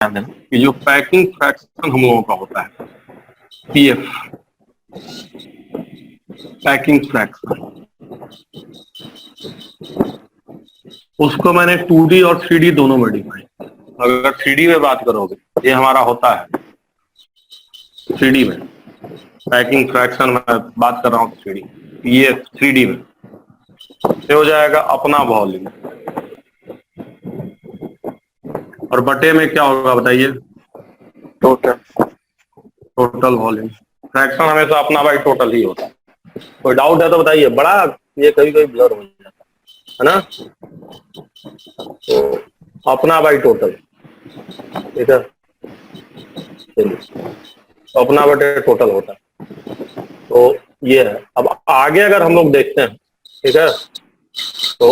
ध्यान देना कि जो पैकिंग फ्रैक्शन हम लोगों का होता है पीएफ, पैकिंग फ्रैक्शन, उसको मैंने 2D और 3D दोनों में डिफाइन। अगर 3D में बात करोगे, ये हमारा होता है 3D में पैकिंग फ्रैक्शन में बात कर रहा हूँ 3D, ये 3D में ये हो जाएगा अपना वॉल्यूम, और बटे में क्या होगा बताइए? Total volume. फ्रैक्शन हमेशा अपना बाई टोटल ही होता है। कोई डाउट है तो बताइए, बड़ा ये कभी कभी ब्लर हो जाता है ना। तो अपना बाई टोटल, ठीक है, तो अपना बटे टोटल होता है। तो ये है। अब आगे अगर हम लोग देखते हैं, ठीक है, तो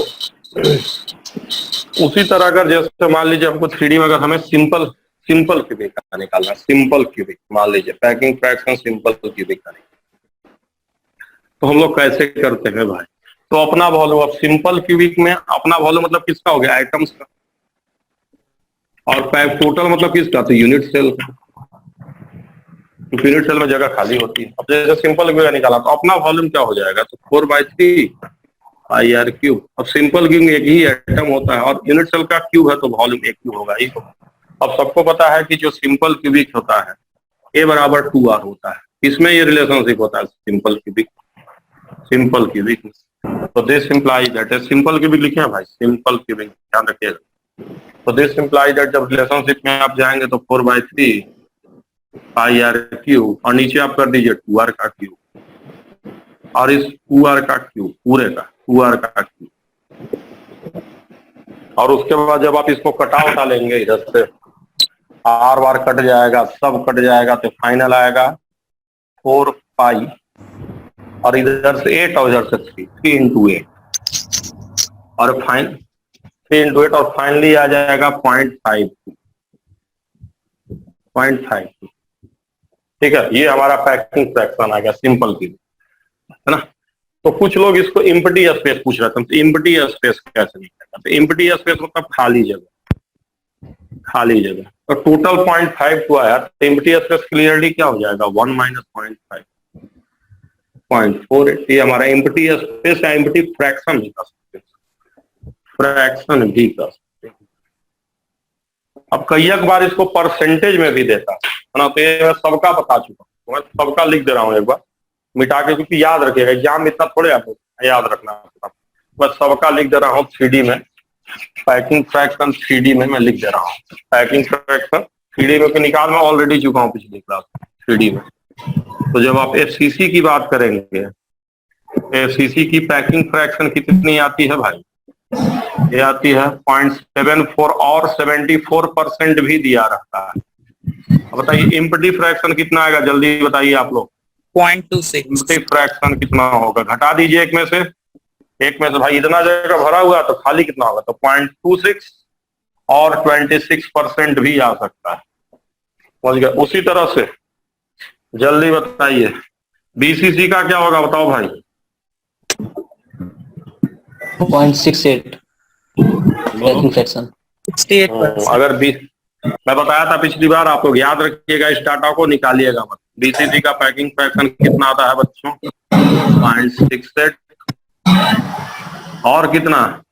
उसी तरह अगर जैसे मान लीजिए हमको 3D में अगर हमें सिंपल क्यूबिक का निकालना है, सिंपल क्यूबिक, मान लीजिए पैकिंग फ्रैक्शन सिंपल क्यूबिक का, तो हम लोग कैसे करते हैं भाई? तो अपना वॉल्यूम, अब सिंपल क्यूबिक में अपना वॉल्यूम मतलब किसका हो गया? आइटम्स का। और टोटल मतलब किसका? तो यूनिट सेल का। यूनिट सेल में जगह खाली होती है। अब जैसे सिंपल क्यूब निकाला तो अपना वॉल्यूम क्या हो जाएगा? तो 4/3 पाई आर क्यूब। अब सिंपल क्यूब में एक ही एटम होता है और यूनिट सेल का क्यूब है तो वॉल्यूम एक क्यूब होगा ही होगा। अब सबको पता है कि जो सिंपल क्यूबिक होता है A बराबर 2R होता है। इसमें ये रिलेशनशिप होता है सिंपल क्यूबिक तो this implies that, simple cubic लिखे हैं भाई, सिंपल क्यूबिक ध्यान रखिएगा। तो दिस इंप्लाइज दैट जब रिलेशनशिप में आप जाएंगे तो 4/3 पाई आर क्यूब और नीचे आप कर दीजिए 2R का क्यूब, और इस 2R का क्यूब पूरे का 2R का क्यूब, और उसके बाद जब आप इसको कटा उठा लेंगे इधर से, आर बार कट जाएगा, सब कट जाएगा, तो फाइनल आएगा 4 पाई और इधर से 8 और इधर से 3 into 8 और 3 into 8 और फाइनली आ जाएगा 0.52। ठीक है, ये हमारा पैकिंग फ्रैक्शन आ गया सिंपल की, है ना। तो कुछ लोग इसको एम्प्टी स्पेस पूछ रहे थे, तो एम्प्टी स्पेस कैसे निकलेगा? तो एम्प्टी स्पेस मतलब खाली जगह। तो टोटल 0.52 आया, तो एम्प्टी स्पेस क्लियरली क्या हो जाएगा? 1 माइनस 0.5, 0.48। ये हमारा एम्प्टी स्पेस या एम्प्टी फ्रैक्शन भी कर सकते हैं। अब कई बार इसको परसेंटेज में भी देता है ना, तो ये मैं सबका बता चुका हूँ, मैं सबका लिख दे रहा हूँ एक बार मिटा के, क्योंकि याद रखिएगा एग्जाम में इतना थोड़े आपको याद रखना है। बस सबका लिख दे रहा हूँ 3D में, पैकिंग फ्रैक्शन 3D में मैं लिख दे रहा हूँ। पैकिंग फ्रैक्शन 3D में निकाल मैं ऑलरेडी चुका हूँ पिछली क्लास 3D में। तो जब आप FCC की बात करेंगे, FCC की पैकिंग फ्रैक्शन कितनी आती है भाई? ये आती है 0.74 और 74% भी दिया रहता है। अब बताइए एम्प्टी फ्रैक्शन कितना आएगा? जल्दी बताइए आप लोग। 0.26। एम्प्टी फ्रैक्शन कितना होगा? घटा दीजिए एक में से भाई, इतना जगह भरा हुआ तो खाली कितना होगा? तो 0.26 और 26% भी आ सकता है, समझ गए। उसी तरह से जल्दी बताइए BCC का क्या होगा? बताओ भाई। 0.68 पैकिंग फ्रैक्शन 68%। अगर मैं बताया था पिछली बार, आप लोग याद रखिएगा, इस डाटा को निकालिएगा मत। BCC का पैकिंग फ्रैक्शन कितना आता है बच्चों? 0.68 और कितना?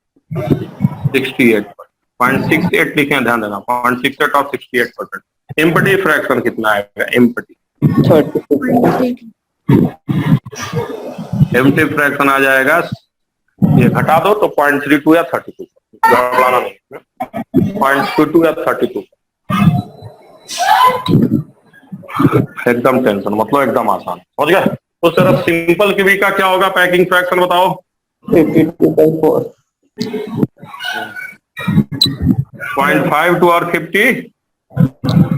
68। 0.68 लिखे, ध्यान देना, 0.68 और 68%। एम्प्टी फ्रैक्शन कितना आएगा? एम्प्टी फ्रैक्शन आ जाएगा, ये घटा दो तो 0.32 या 32, गड़बड़ाना नहीं, 0.32 या 32, एकदम टेंशन मतलब एकदम आसान, समझ गए। उस तरफ सिंपल क्यूबिक का क्या होगा पैकिंग फ्रैक्शन? बताओ। 52.4 0.52 और 50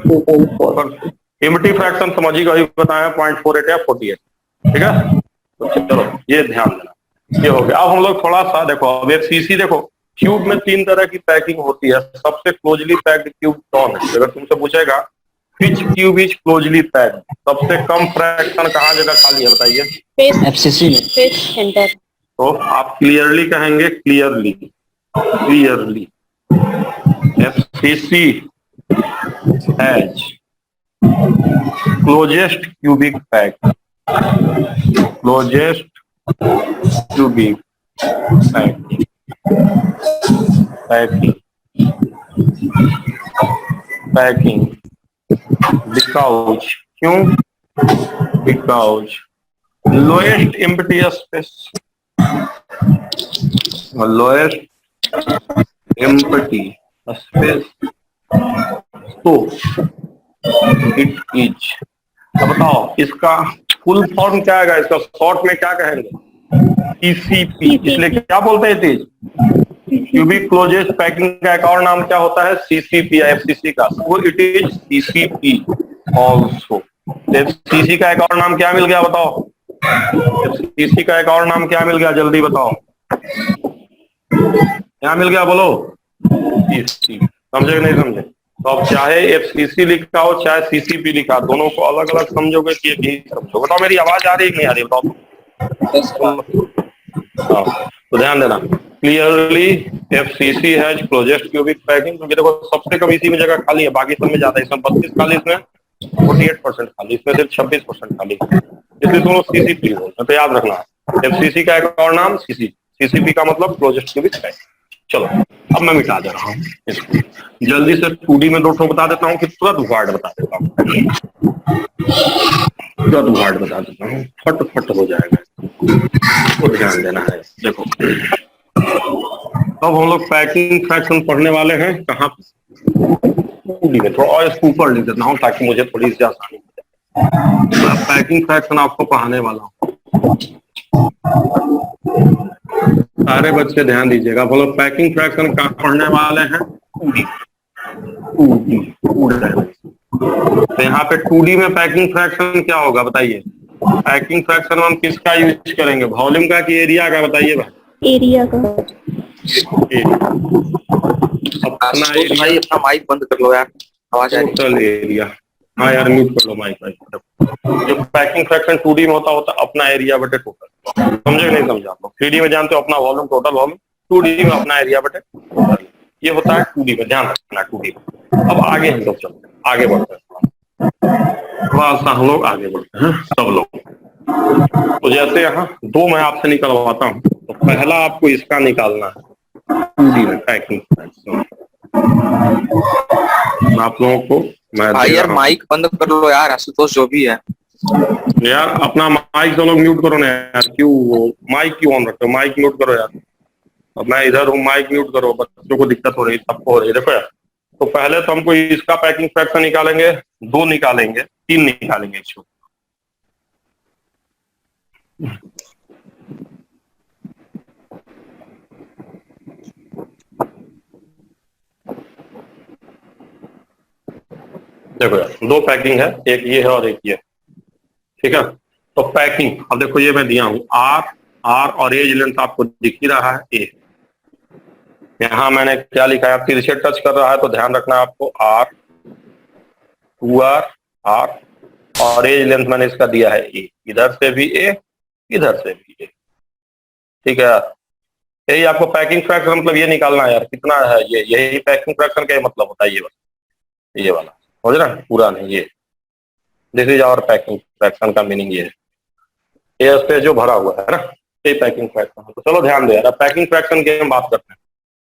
2.4 एम्प्टी फ्रैक्शन समझिए, वही बताया 0.48 या 48, ठीक है। तो चलो ये ध्यान देना, ये हो गया। अब हम लोग थोड़ा सा देखो, अब FCC देखो, क्यूब में 3 तरह की पैकिंग होती है। सबसे क्लोजली पैक्ड क्यूब कौन है? अगर तुमसे पूछेगा विच क्यूब इज क्लोजली पैक्ड, सबसे कम फ्रैक्शन कहाँ जगह खाली है बताइए? FCC में। तो आप क्लियरली कहेंगे, clearly FCC has closest cubic closest cubic packing packing because क्यों because lowest empty space lowest empty space तो इट इज। अब बताओ इसका फुल फॉर्म क्या है, इसका शॉर्ट में क्या कहेंगे, सीसीपी। इसलिए क्या बोलते हैं तेज, क्यूबिक क्लोजेस्ट पैकिंग का एक और नाम क्या होता है, सीसीपी एफसीसी का, वो it is CCP also. FCC का एक और नाम क्या मिल गया बताओ, एफसीसी का एक और नाम क्या मिल गया, जल्दी बताओ क्या मिल गया बोलो, सीसी। समझे कि नहीं समझे? तो अब चाहे एफसीसी लिखा हो चाहे सीसीपी लिखा, दोनों को अलग अलग समझोगे कि एक ही समझोगे। बताओ मेरी आवाज आ रही है कि नहीं आ रही बताओ। हाँ तो ध्यान देना clearly, FCC has closest cubic packing, क्योंकि देखो सबसे कम इसी में जगह खाली है, बाकी सब में ज्यादा है, इसमें 32 खाली, इसमें 48% खाली, इसमें सिर्फ 26% खाली, इसलिए दोनों सीसीपी बोलते हैं। तो याद रखना एफसीसी का एक और नाम सीसीपी का मतलब क्लोजेस्ट क्यूबिक पैकिंग। चलो अब मैं मिटा दे रहा हूँ इसको, जल्दी से 2D में दो ठो बता देता हूँ कि तुरंत वर्ड बता देता हूँ, तुरंत वर्ड बता देता हूँ, फट हो जाएगा, तो ध्यान देना है। देखो अब हम लोग पैकिंग फ्रैक्शन पढ़ने वाले हैं कहाँ पे, 2D में। थोड़ा और इसको ऊपर लिख देता हूँ ताकि मुझे थोड़ी सी आसानी हो जाए। पैकिंग फ्रैक्शन आपको पढ़ाने वाला हूँ, सारे बच्चे ध्यान दीजिएगा। बोलो पैकिंग फ्रैक्शन कहाँ पढ़ने वाले हैं, 2D। तो यहाँ पे 2D में पैकिंग फ्रैक्शन क्या होगा बताइए, पैकिंग फ्रैक्शन हम किसका यूज करेंगे, वॉल्यूम का कि एरिया का, बताइए भाई। एरिया का। अपना एरिया, भाई अपना माइक बंद कर लो यार, आवाज आ रही है। Total area. हाँ यार म्यूट कर लो माइक। जो पैकिंग फ्रैक्शन 2D में होता अपना एरिया बटे टोटल, समझे नहीं समझा आप लोग। 3D में जानते हो अपना वॉल्यूम टोटल वॉल्यूम, 2D में अपना एरिया बटे टोटल, ये होता है 2D में, ध्यान रखना 2D में। अब आगे हम लोग चलते हैं, आगे बढ़ते हैं, थोड़ा सा हम लोग आगे बढ़ते हैं सब लोग। तो जैसे यहाँ दो मैं आपसे निकलवाता हूँ, तो पहला आपको इसका निकालना है 2D में पैकिंग फ्रैक्शन। आप लोगों को मैं भाई यार माइक बंद कर लो यार, आशुतोष जो भी है यार, अपना माइक तो लोग म्यूट करो ना यार, क्यों माइक क्यों ऑन रखते हो, माइक म्यूट करो यार। अब मैं इधर हूँ, माइक म्यूट करो, बच्चों को दिक्कत हो रही है, सबको हो रही है। देखो यार, तो पहले तो हमको इसका पैकिंग फ्रैक्शन निकालेंगे, 2 निकालेंगे, 3 निकालेंगे इसको। देखो यार, 2 पैकिंग है, एक ये है और एक ये, ठीक है। तो पैकिंग, अब देखो ये मैं दिया हूँ आर और एज लेंथ आपको दिख ही रहा है ए। यहाँ मैंने क्या लिखा है, तिरछे टच कर रहा है तो ध्यान रखना आपको, आर 2R आर और एज लेंथ मैंने इसका दिया है ए, इधर से भी ए इधर से भी ए, ठीक है। यही आपको पैकिंग फ्रैक्शन मतलब ये निकालना है यार, कितना है ये, यही पैकिंग फ्रैक्शन का मतलब होता है ये वाला, समझ रहे हैं, पूरा नहीं, ये this is our packing fraction का मीनिंग ये है, ये स्पेस जो भरा हुआ है ना, ये पैकिंग फ्रैक्शन है। तो चलो ध्यान दो यार, पैकिंग फ्रैक्शन की हम बात करते हैं,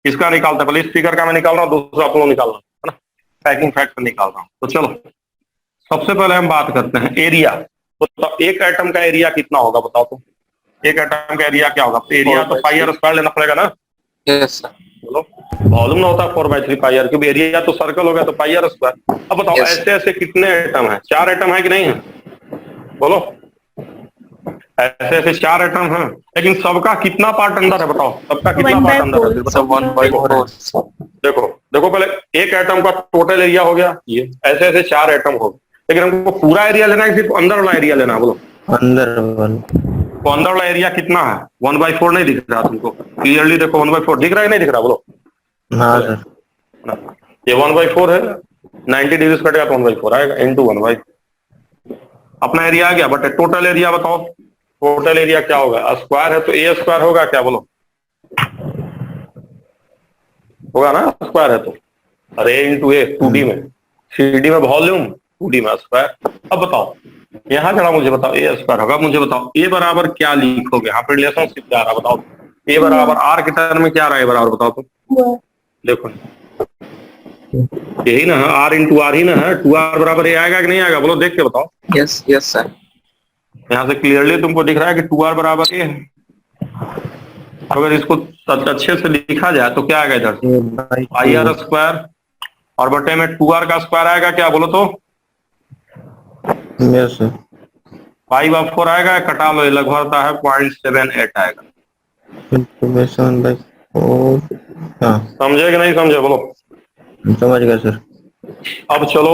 किसका निकालते हैं, पहले इस फिगर का मैं निकाल रहा हूँ, दूसरा आप लोग निकाल रहा है ना, पैकिंग फ्रैक्शन निकाल रहा हूँ। तो चलो सबसे पहले हम बात करते हैं एरिया। तो एक एटम का एरिया कितना होगा बताओ, तो एक एटम का एरिया क्या होगा, एरिया तो पाई आर स्क्वायर लेना पड़ेगा ना। Yes sir. बोलो वॉल्यूम ना होता है 4/3 पाई आर, क्योंकि एरिया तो सर्कल हो गया तो पाई आर स्क्वायर। अब बताओ Yes. ऐसे ऐसे कितने एटम है, 4 एटम है कि नहीं है, बोलो ऐसे ऐसे 4 एटम है, लेकिन सबका कितना पार्ट अंदर है बताओ, सबका कितना पार्ट अंदर है बताओ। 1/4। देखो देखो पहले एक एटम का टोटल एरिया हो गया ये, ऐसे ऐसे 4 एटम हो गए, लेकिन हमको पूरा एरिया लेना है सिर्फ अंदर वाला एरिया लेना है, बोलो अंदर तो अंदर वाला एरिया कितना है, 1/4 नहीं दिख रहा तुमको, क्लियरली देखो 1/4 दिख रहा है नहीं दिख रहा, बोलो हाँ सर। ये 1/4 है, 90 डिग्री कटेगा तो 1/4 आएगा, इंटू 1/4 अपना एरिया आ गया। बट टोटल एरिया बताओ, टोटल एरिया क्या होगा, स्क्वायर है तो ए स्क्वायर होगा क्या, बोलो होगा ना, स्क्वायर है तो अरे इंटू ए 2D में, 3D में वॉल्यूम, 2D में स्क्वायर। अब बताओ यहाँ जरा मुझे बताओ ए स्क्वायर होगा, मुझे बताओ ए बराबर क्या लिखोगे, यहाँ पे रिलेशनशिप क्या रहा बताओ। ए बराबर आर के टर्म में क्या रहा है बराबर बताओ तो। देखो यही ना है, आर इंटू आर ही ना है, 2r बराबर ए आएगा कि नहीं आएगा बोलो, देख के बताओ। Yes yes sir. यहाँ से क्लियरली तुमको दिख रहा है कि 2r बराबर ए है। अगर इसको अच्छे से लिखा जाए तो क्या आएगा इधर, आई आर स्क्वायर और बटे में 2r का स्क्वायर आएगा क्या बोलो तो। Yes sir. 5/4 आएगा, कटा लो, ये लगभग होता है 0.78 आएगा। Information bye 4। हाँ समझे कि नहीं समझे बोलो। समझ गया सर। अब चलो,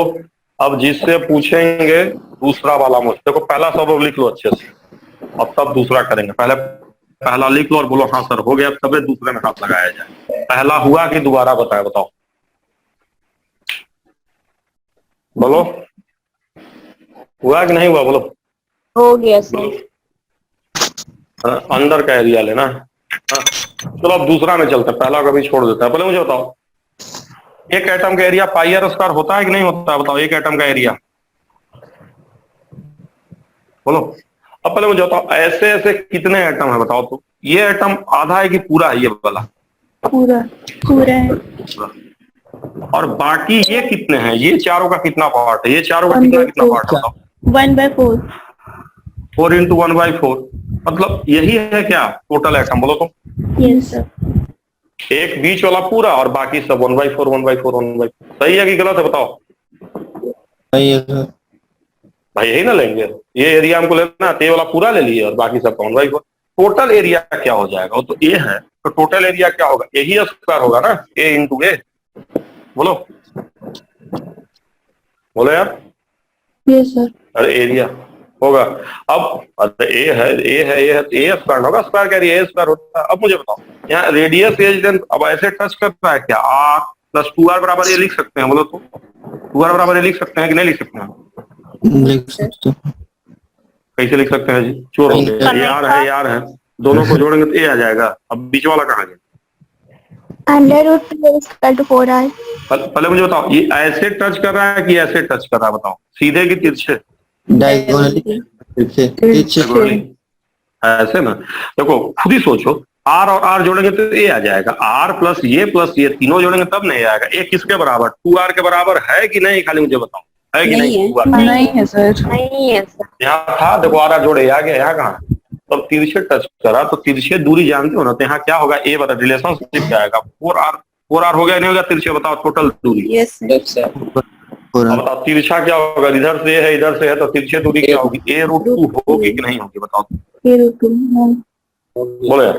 अब जिससे पूछेंगे दूसरा वाला मुझसे, देखो पहला सब लिख लो अच्छे से, अब तब दूसरा करेंगे। पहले पहला लिख लो और बोलो हाँ सर हो गया, तब दूसरे में हाथ लगाया जाए। पहला हुआ कि दोबारा बताए बताओ, बोलो हुआ कि नहीं हुआ बोलो। हो गया सर। अंदर का एरिया लेना। हाँ चलो अब दूसरा में चलते हैं, पहला कभी छोड़ देता है। पहले मुझे बताओ एक एटम का एरिया पाई आर स्क्वायर होता है कि नहीं होता है बताओ, एक एटम का एरिया बोलो। अब पहले मुझे बताओ ऐसे ऐसे कितने एटम है बताओ तो, ये एटम आधा है कि पूरा है ये वाला, पूरा पूरा है। पूरा। और बाकी ये कितने हैं, ये चारों का कितना पार्ट है, ये चारों का कितना कितना पार्ट बताओ। 1/4। 4 इंटू 1/4 मतलब यही है क्या टोटल एटम बोलो तो। Yes sir. एक बीच वाला पूरा और बाकी सब 1/4 1/4 1/4। सही है कि गलत है बताओ। सही है सर। भाई यही ना लेंगे, ये एरिया हमको लेना है, ये वाला पूरा ले लिए और बाकी सब 1/4। टोटल एरिया क्या हो जाएगा, वो तो ए है, तो टोटल एरिया क्या होगा, ए ही स्क्वायर होगा ना, ए इंटू ए। बोलो बोलो यार। Yes sir. अरे एरिया होगा। अब अरे ए है ए है ए है, ए स्क्वायर होगा, स्क्वायर का एरिया ए स्क्वायर होता है। अब मुझे बताओ यहाँ रेडियस एज लेंथ अब ऐसे टच करता है क्या, आर प्लस 2r बराबर ये लिख सकते हैं बोलो तो। 2r बराबर ये लिख सकते हैं कि नहीं लिख सकते हैं, लिख सकते हैं। कैसे लिख सकते हैं जी, चोर हो गए, ये आर है, दोनों को जोड़ेंगे तो ए आ जाएगा। अब बीच वाला कहाँ गया, √2 पहले मुझे बताओ ये ऐसे टच कर रहा है कि ऐसे टच कर रहा है बताओ, सीधे की तिरछे। Diagonally Diagonally। ऐसे ना, देखो खुद ही सोचो, आर और आर जोड़ेंगे तो ए आ जाएगा, आर प्लस ये तीनों जोड़ेंगे तब नहीं आएगा। ए किसके बराबर, 2r के बराबर है कि नहीं, खाली मुझे बताओ है कि नहीं। 2r नहीं है सर। नहीं है सर। यहाँ था देखो, आर जोड़े आ गया, यहाँ कहाँ तब तिरछे टच करा, तो तिरछे दूरी जानते हो ना, तो यहाँ क्या होगा, ए बता रिलेशनशिप क्या आएगा, 4r हो गया नहीं होगा तिरछे, बताओ टोटल दूरी। Yes sir. अब बताओ तिरछा क्या होगा, इधर से है इधर से है, तो तिरछे दूरी क्या होगी, a√2 होगी कि नहीं होगी बताओ। बोलो यार।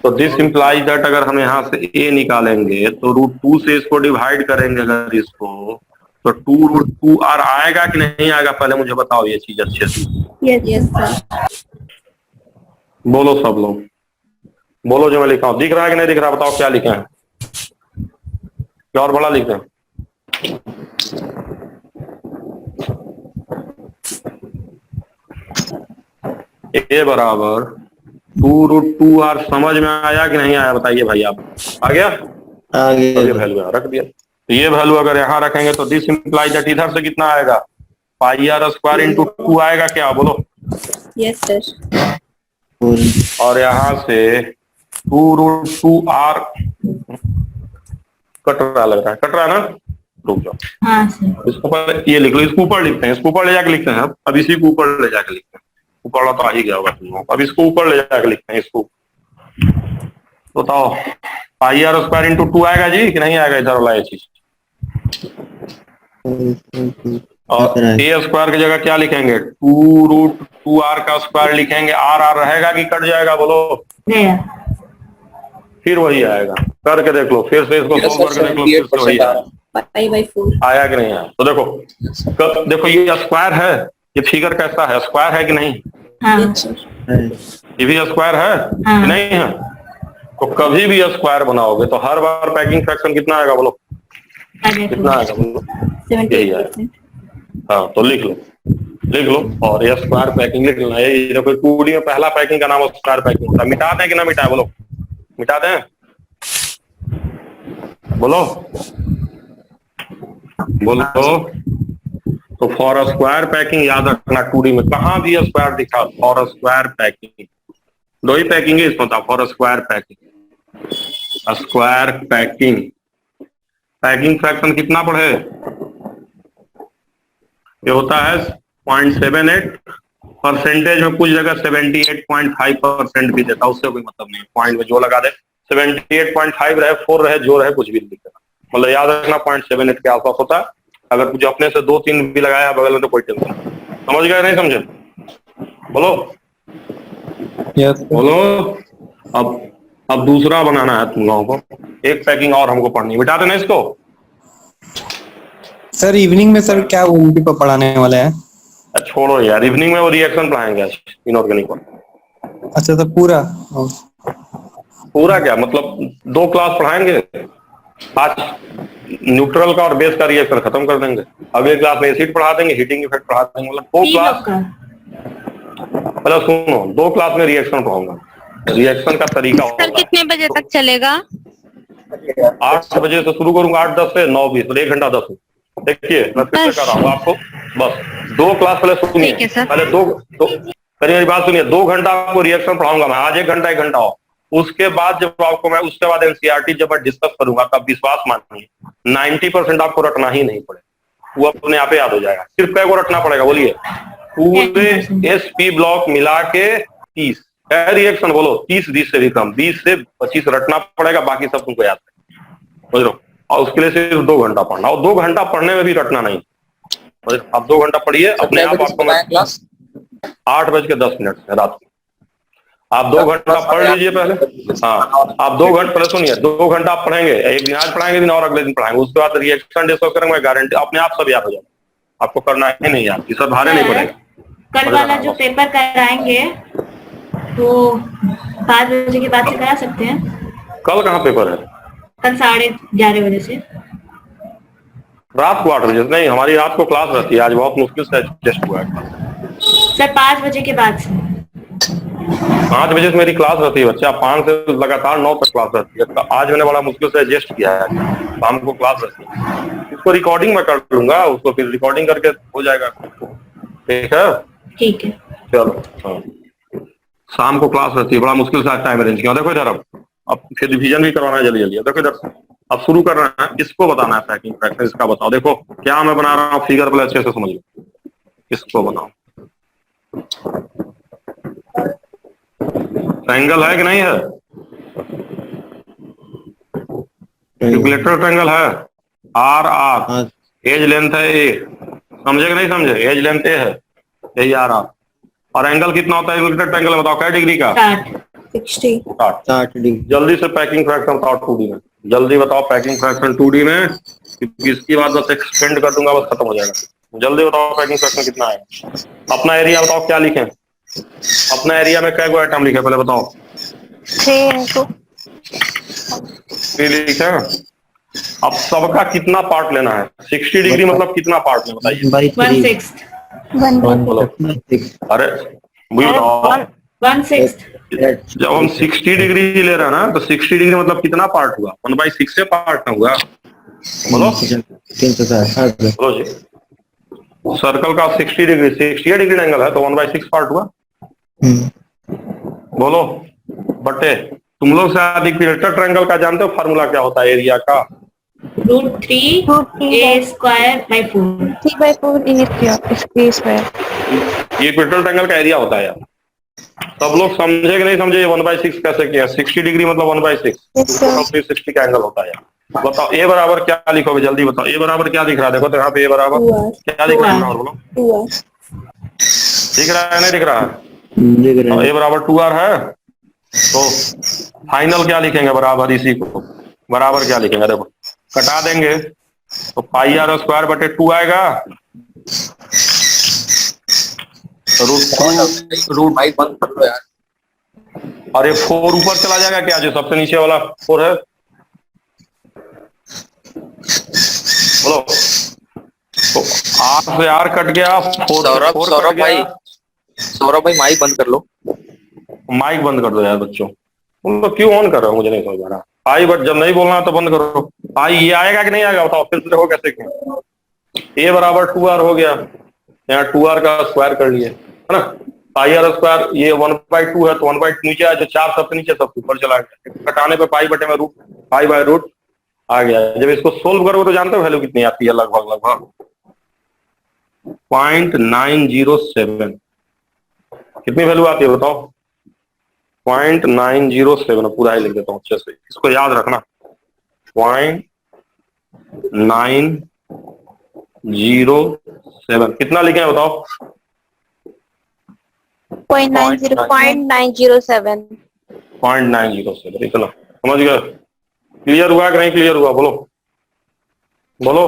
तो दिस इंप्लाइज दैट अगर हम यहाँ से a निकालेंगे तो √2 से इसको डिवाइड करेंगे अगर इसको, तो 2√2r आएगा कि नहीं आएगा, पहले मुझे बताओ ये चीज अच्छे से। Yes sir. बोलो सब लोग बोलो, जो मैं लिखा हूँ दिख रहा है कि नहीं दिख रहा, बताओ क्या लिखे हैं, क्या और बड़ा लिखे हैं। ए बराबर 2√2r समझ में आया कि नहीं आया बताइए भाई आप, आ गया। आगे ये वैल्यू यहाँ रख दिया, तो ये वैल्यू अगर यहाँ रखेंगे तो दिस इंप्लाइज दैट इधर से कितना आएगा, πr स्क्वायर इंटू 2 आएगा क्या बोलो। Yes sir. और यहाँ से 2√2r कट रहा लग रहा है, कट रहा है ना, रुक जाओ। हाँ सर। इसको पहले ये लिख लो, इसको ऊपर लिखते हैं, इसको ऊपर ले जाके लिखते हैं। अब इसी को ऊपर ले जाके लिखते हैं, ऊपर वाला तो आ ही गया होगा तुम लोग। अब इसको ऊपर ले जाके लिखते हैं, इसको बताओ πr स्क्वायर इंटू 2 आएगा जी कि नहीं आएगा, इधर वाला ये चीज। और ए स्क्वायर की जगह क्या लिखेंगे, 2√2r का स्क्वायर लिखेंगे, आर रहेगा कि कट जाएगा बोलो। फिर वही आएगा, करके देख लो, फिर से इसको सोल्व करके देख लो, फिर से वही आएगा। आया कि नहीं आया, तो देखो देखो ये स्क्वायर है, ये फिगर कैसा है, स्क्वायर है कि नहीं, हाँ। ये भी स्क्वायर है कि नहीं है। तो कभी भी स्क्वायर बनाओगे तो हर बार पैकिंग फ्रैक्शन कितना आएगा बोलो, कितना आएगा बोलो, यही आएगा। हाँ तो लिख लो और ये स्क्वायर पैकिंग लिख लेना। ये देखो 2D में पहला पैकिंग का नाम स्क्वायर पैकिंग होता है। मिटा दें कि ना मिटाए बोलो, मिटा दें बोलो। बोलो। तो फॉर स्क्वायर पैकिंग याद रखना, 2D में कहाँ भी स्क्वायर दिखा, फॉर स्क्वायर पैकिंग, दो ही पैकिंग है इसमें था, for square packing, square packing. Packing fraction कितना पढ़े? ये होता है 0.78 परसेंटेज में, कुछ जगह 78.5% भी देता, उससे कोई मतलब नहीं, पॉइंट में जो लगा दे, 78.5 रहे, 4 रहे, जो रहे, कुछ भी लिख देना, मतलब याद रखना 0.78 के आसपास होता है। अगर कुछ अपने से 2-3 भी लगाया बगल में तो कोई टेंशन नहीं। समझ गए नहीं समझे? बोलो यस बोलो। अब दूसरा बनाना है तुम लोगों को, एक पैकिंग और हमको पढ़नी, मिटा देना इसको। सर इवनिंग में सर क्या उनकी पर पढ़ाने वाले हैं? छोड़ो यार, इवनिंग में वो रिएक्शन पढ़ाएंगे इनऑर्गेनिक को। अच्छा तो पूरा पूरा क्या मतलब, 2 क्लास पढ़ाएंगे, आज न्यूट्रल का और बेस का रिएक्शन खत्म कर देंगे, अगले क्लास में एसिड पढ़ा देंगे, हीटिंग इफेक्ट पढ़ा देंगे, मतलब 2 क्लास। पहले सुनो, 2 क्लास में रिएक्शन पढ़ाऊंगा, रिएक्शन का तरीका सर होगा। कितने बजे तक चलेगा? 8 बजे से शुरू करूंगा, 8:10 से 9:20, 1 घंटा 10 मिनट। देखिए मैं फिर से कर रहा हूँ आपको, बस 2 क्लास पहले सुनिए, ठीक है सर। पहले दो मेरी बात सुनिए, 2 घंटा आपको रिएक्शन पढ़ाऊंगा मैं, आज 1 घंटा 1 घंटा हो, उसके बाद जब आपको मैं उसके बाद एनसीईआरटी जब मैं डिस्कस करूंगा, तब विश्वास मानिए 90% आपको रटना ही नहीं पड़ेगा, वो अपने आप याद हो जाएगा। सिर्फ क्या को रटना पड़ेगा बोलिए? पूरे एसपी ब्लॉक मिला के 30 रिएक्शन, बोलो 30 से भी कम, 20 से 25 रटना पड़ेगा, बाकी सब तुमको याद है, समझ लो। और उसके लिए सिर्फ 2 घंटा पढ़ना, और 2 घंटा पढ़ने में भी रटना नहीं, आप 2 घंटा पढ़िए अपने आप। आपको मैं क्लास 8:10 से रात को आप 2 घंटा पढ़ लीजिए पहले। हाँ, आप 2 घंटे पहले सुनिए, 2 घंटा आप पढ़ेंगे, एक दिन आज पढ़ाएंगे, दिन और अगले दिन पढ़ाएंगे, उसके बाद रिएक्शन डिस्कस करेंगे, गारंटी अपने आप सब याद हो जाएगा, आपको करना ही नहीं याद, ये सब भारे नहीं पड़ेगा। कल वाला जो पेपर कराएंगे वो 5 बजे के बाद से करा सकते हैं? कल कहाँ पेपर है? कल 11:30 बजे से। रात को 8 बजे से नहीं, हमारी रात को क्लास रहती है, आज बहुत मुश्किल से टेस्ट हुआ है। सर 5 बजे के बाद से। 5 बजे से मेरी क्लास रहती है बच्चा, 5 से लगातार 9 तक क्लास रहती है। आज मैंने बड़ा मुश्किल से एडजस्ट किया है, शाम को क्लास रहती है, इसको रिकॉर्डिंग में कर लूंगा, उसको फिर रिकॉर्डिंग करके हो जाएगा, ठीक है? ठीक है चलो हाँ, शाम को क्लास रहती है, बड़ा मुश्किल से आज टाइम अरेंज किया। देखो इधर, अब फिर रिवीजन भी करवाना है जल्दी जल्दी। देखो इधर, अब शुरू कर रहे हैं, इसको बताना है पैकिंग फ्रैक्शन, इसका बताओ। देखो क्या मैं बना रहा हूँ, फिगर पहले अच्छे से समझ लो, इसको बनाओ। ट्रायंगल है कि नहीं है? इक्विलेटरल ट्रायंगल है, आर आर, एज लेंथ है ए, समझे कि नहीं समझे? एज लेंथ ए है, यही आर आर, और एंगल कितना होता है इक्विलेटरल ट्रायंगल में, बताओ क्या डिग्री का? 60। 60 डिग्री। जल्दी से पैकिंग फ्रैक्शन बताओ 2D में, जल्दी बताओ पैकिंग फ्रैक्शन 2D में, क्योंकि इसकी बात बस एक्सपेंड कर दूंगा, बस खत्म हो जाएगा। जल्दी बताओ पैकिंग फ्रैक्शन कितना है। अपना एरिया बताओ क्या लिखें, अपना एरिया में क्या को आइटम लिखे पहले बताओ? 3 लिखे। अब सबका कितना पार्ट लेना है? 60 डिग्री मतलब कितना पार्ट लेना बताइए? 1/6 बोलो। अरे बताओ, 1/6 जब हम 60 डिग्री ले रहे हैं ना, तो 60 डिग्री मतलब कितना पार्ट हुआ? 1/6 से पार्ट ना हुआ, बोलो 360। बोलो जी। सर्कल का 60 डिग्री, 60 डिग्री एंगल है, तो 1/6 पार्ट हुआ, बोलो। बटे तुम लोग शायद इक्विलेटरल ट्रायंगल का जानते हो फार्मूला क्या होता है एरिया का? √3 a² 3/4 ये इक्विलेटरल ट्रायंगल का एरिया होता है यार, सब लोग समझे कि नहीं समझे? 1/6 कैसे किया? 60 डिग्री मतलब 1/6, 360 का एंगल होता है यार। बताओ ए बराबर क्या लिखोगे, जल्दी बताओ। ए बराबर क्या दिख रहा है? देखो तो यहाँ पे ए बराबर क्या दिख रहा है, बोलो। दिख रहा है नहीं दिख रहा है? ए बराबर 2r है, तो फाइनल क्या लिखेंगे? बराबर इसी को बराबर क्या लिखेंगे? देखो कटा देंगे तो πr² बटे 2 आएगा, रूट भाई बंद कर लो यार। और ये 4 ऊपर चला जाएगा क्या, जो सबसे नीचे वाला 4 है, बोलो। तो R से R कट गया, 4 सौरभ भाई माइक बंद कर लो। माइक बंद कर दो यार बच्चों, तुम लोग क्यों ऑन कर रहे हो? मुझे नहीं समझ आ रहा। आई बट जब नहीं बोलना तो बंद करो। आई ये आएगा कि नहीं आएगा बताओ, फिर से देखो कैसे क्यों ए बराबर 2r हो गया, यहाँ 2r का स्क्वायर कर लिए, है ना। पाई आर स्क्वायर, ये 1/2 है तो 1/2 नीचे आया, जो 4 सबसे नीचे सब ऊपर चला गया, घटाने पे पाई बटे में रूट, पाई बाय रूट आ गया। जब इसको सोल्व करोगे तो जानते हो वैल्यू कितनी आती है, लगभग लगभग 0.907। कितनी वैल्यू आती है बताओ? 0.907। पूरा ही लिख देता हूँ अच्छे से, इसको याद रखना। 0.907 कितना लिखे हैं बताओ? 0.907। 0.907 इतना, समझ गए? क्लियर हुआ कि नहीं क्लियर हुआ? बोलो बोलो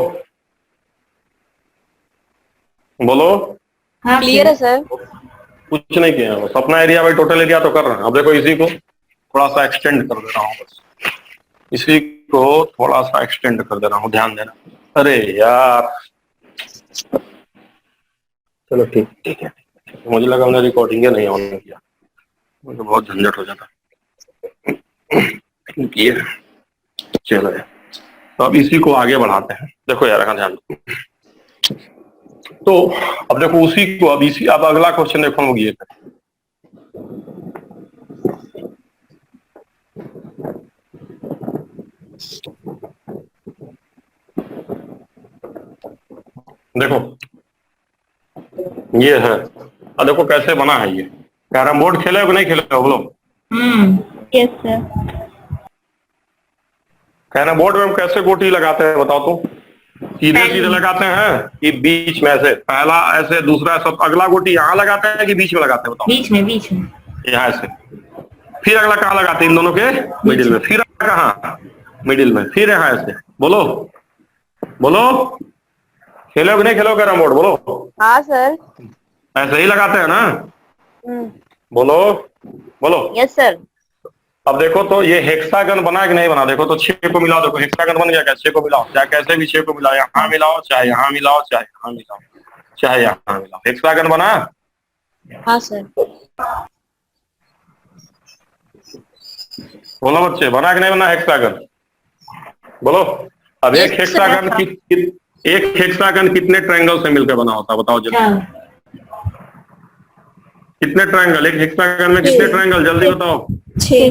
बोलो। हाँ क्लियर है सर। कुछ नहीं किया, बस अपना एरिया बाई टोटल एरिया तो कर रहे हैं। अब देखो इसी को थोड़ा सा एक्सटेंड कर दे रहा हूँ, बस इसी को थोड़ा सा एक्सटेंड कर दे रहा हूँ, ध्यान देना। अरे यार चलो ठीक ठीक है, मुझे लगा हमने रिकॉर्डिंग नहीं ऑन किया, मुझे बहुत झंझट हो जाता। किए चलो यार, तो अब इसी को आगे बढ़ाते हैं। देखो यार का ध्यान दो। तो अब देखो उसी को, अब इसी, अब अगला क्वेश्चन देखो हम ये देखो, ये है। अब देखो कैसे बना है ये। कैरम बोर्ड खेले हो कि नहीं खेले हो बोलो? Yes sir. कैरम बोर्ड में हम कैसे गोटी लगाते हैं बताओ तो? सीधे सीधे लगाते हैं कि बीच में से? पहला ऐसे, दूसरा सब, अगला गोटी यहाँ लगाते हैं कि बीच में लगाते हैं बताओ? बीच में, बीच में। यहाँ ऐसे, फिर अगला कहाँ लगाते हैं? इन दोनों के मिडिल में, फिर अगला कहाँ? मिडिल में, फिर यहाँ ऐसे। बोलो बोलो, खेलो कि नहीं खेलो कैरम बोर्ड? बोलो। हाँ सर। ऐसे ही लगाते हैं ना? बोलो बोलो। Yes sir. अब देखो तो ये हेक्सागन बना कि नहीं बना? देखो तो 6 को मिलाओ, देखो हेक्सागन बन गया क्या? 6 को मिलाओ, चाहे कैसे भी 6 को मिलाओ, यहाँ मिलाओ चाहे यहाँ मिलाओ, चाहे यहाँ मिलाओ, चाहे यहाँ मिलाओ, हेक्सागन बना। हाँ सर। बोलो बच्चे, बना कि नहीं बना हेक्सागन? बोलो। अब एक हेक्सागन एक हेक्सागन कितने ट्रायंगल से मिलकर बना होता है बताओ जल्दी? कितने ट्रायंगल? एक हेक्सागन में कितने ट्रायंगल? जल्दी बताओ। 6।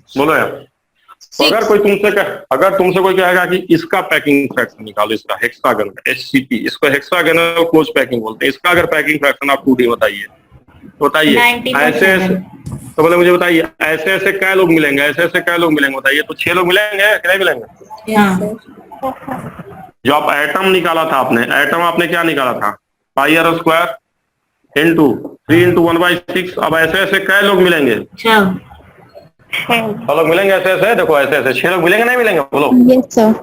बोलो यार। तो अगर तुमसे कोई कहेगा कि इसका पैकिंग फ्रैक्शन निकालो, इसका हेक्सागन का, HCP, इसको हेक्सागोनल क्लोज पैकिंग बोलते हैं, इसका अगर पैकिंग फ्रैक्शन आप 2D बताइए, ऐसे ऐसे, तो बोले मुझे बताइए ऐसे ऐसे क्या लोग मिलेंगे, ऐसे ऐसे क्या लोग मिलेंगे बताइए? तो 6 लोग मिलेंगे कि नहीं मिलेंगे? जो आप एटम निकाला था आपने, एटम आपने क्या निकाला था? पाई आर स्क्वायर इंटू 3 इंटू 1/6। अब ऐसे ऐसे क्या लोग मिलेंगे? 6 लोग मिलेंगे ऐसे ऐसे। देखो ऐसे ऐसे 6 लोग मिलेंगे नहीं मिलेंगे? बोलो। Yes sir.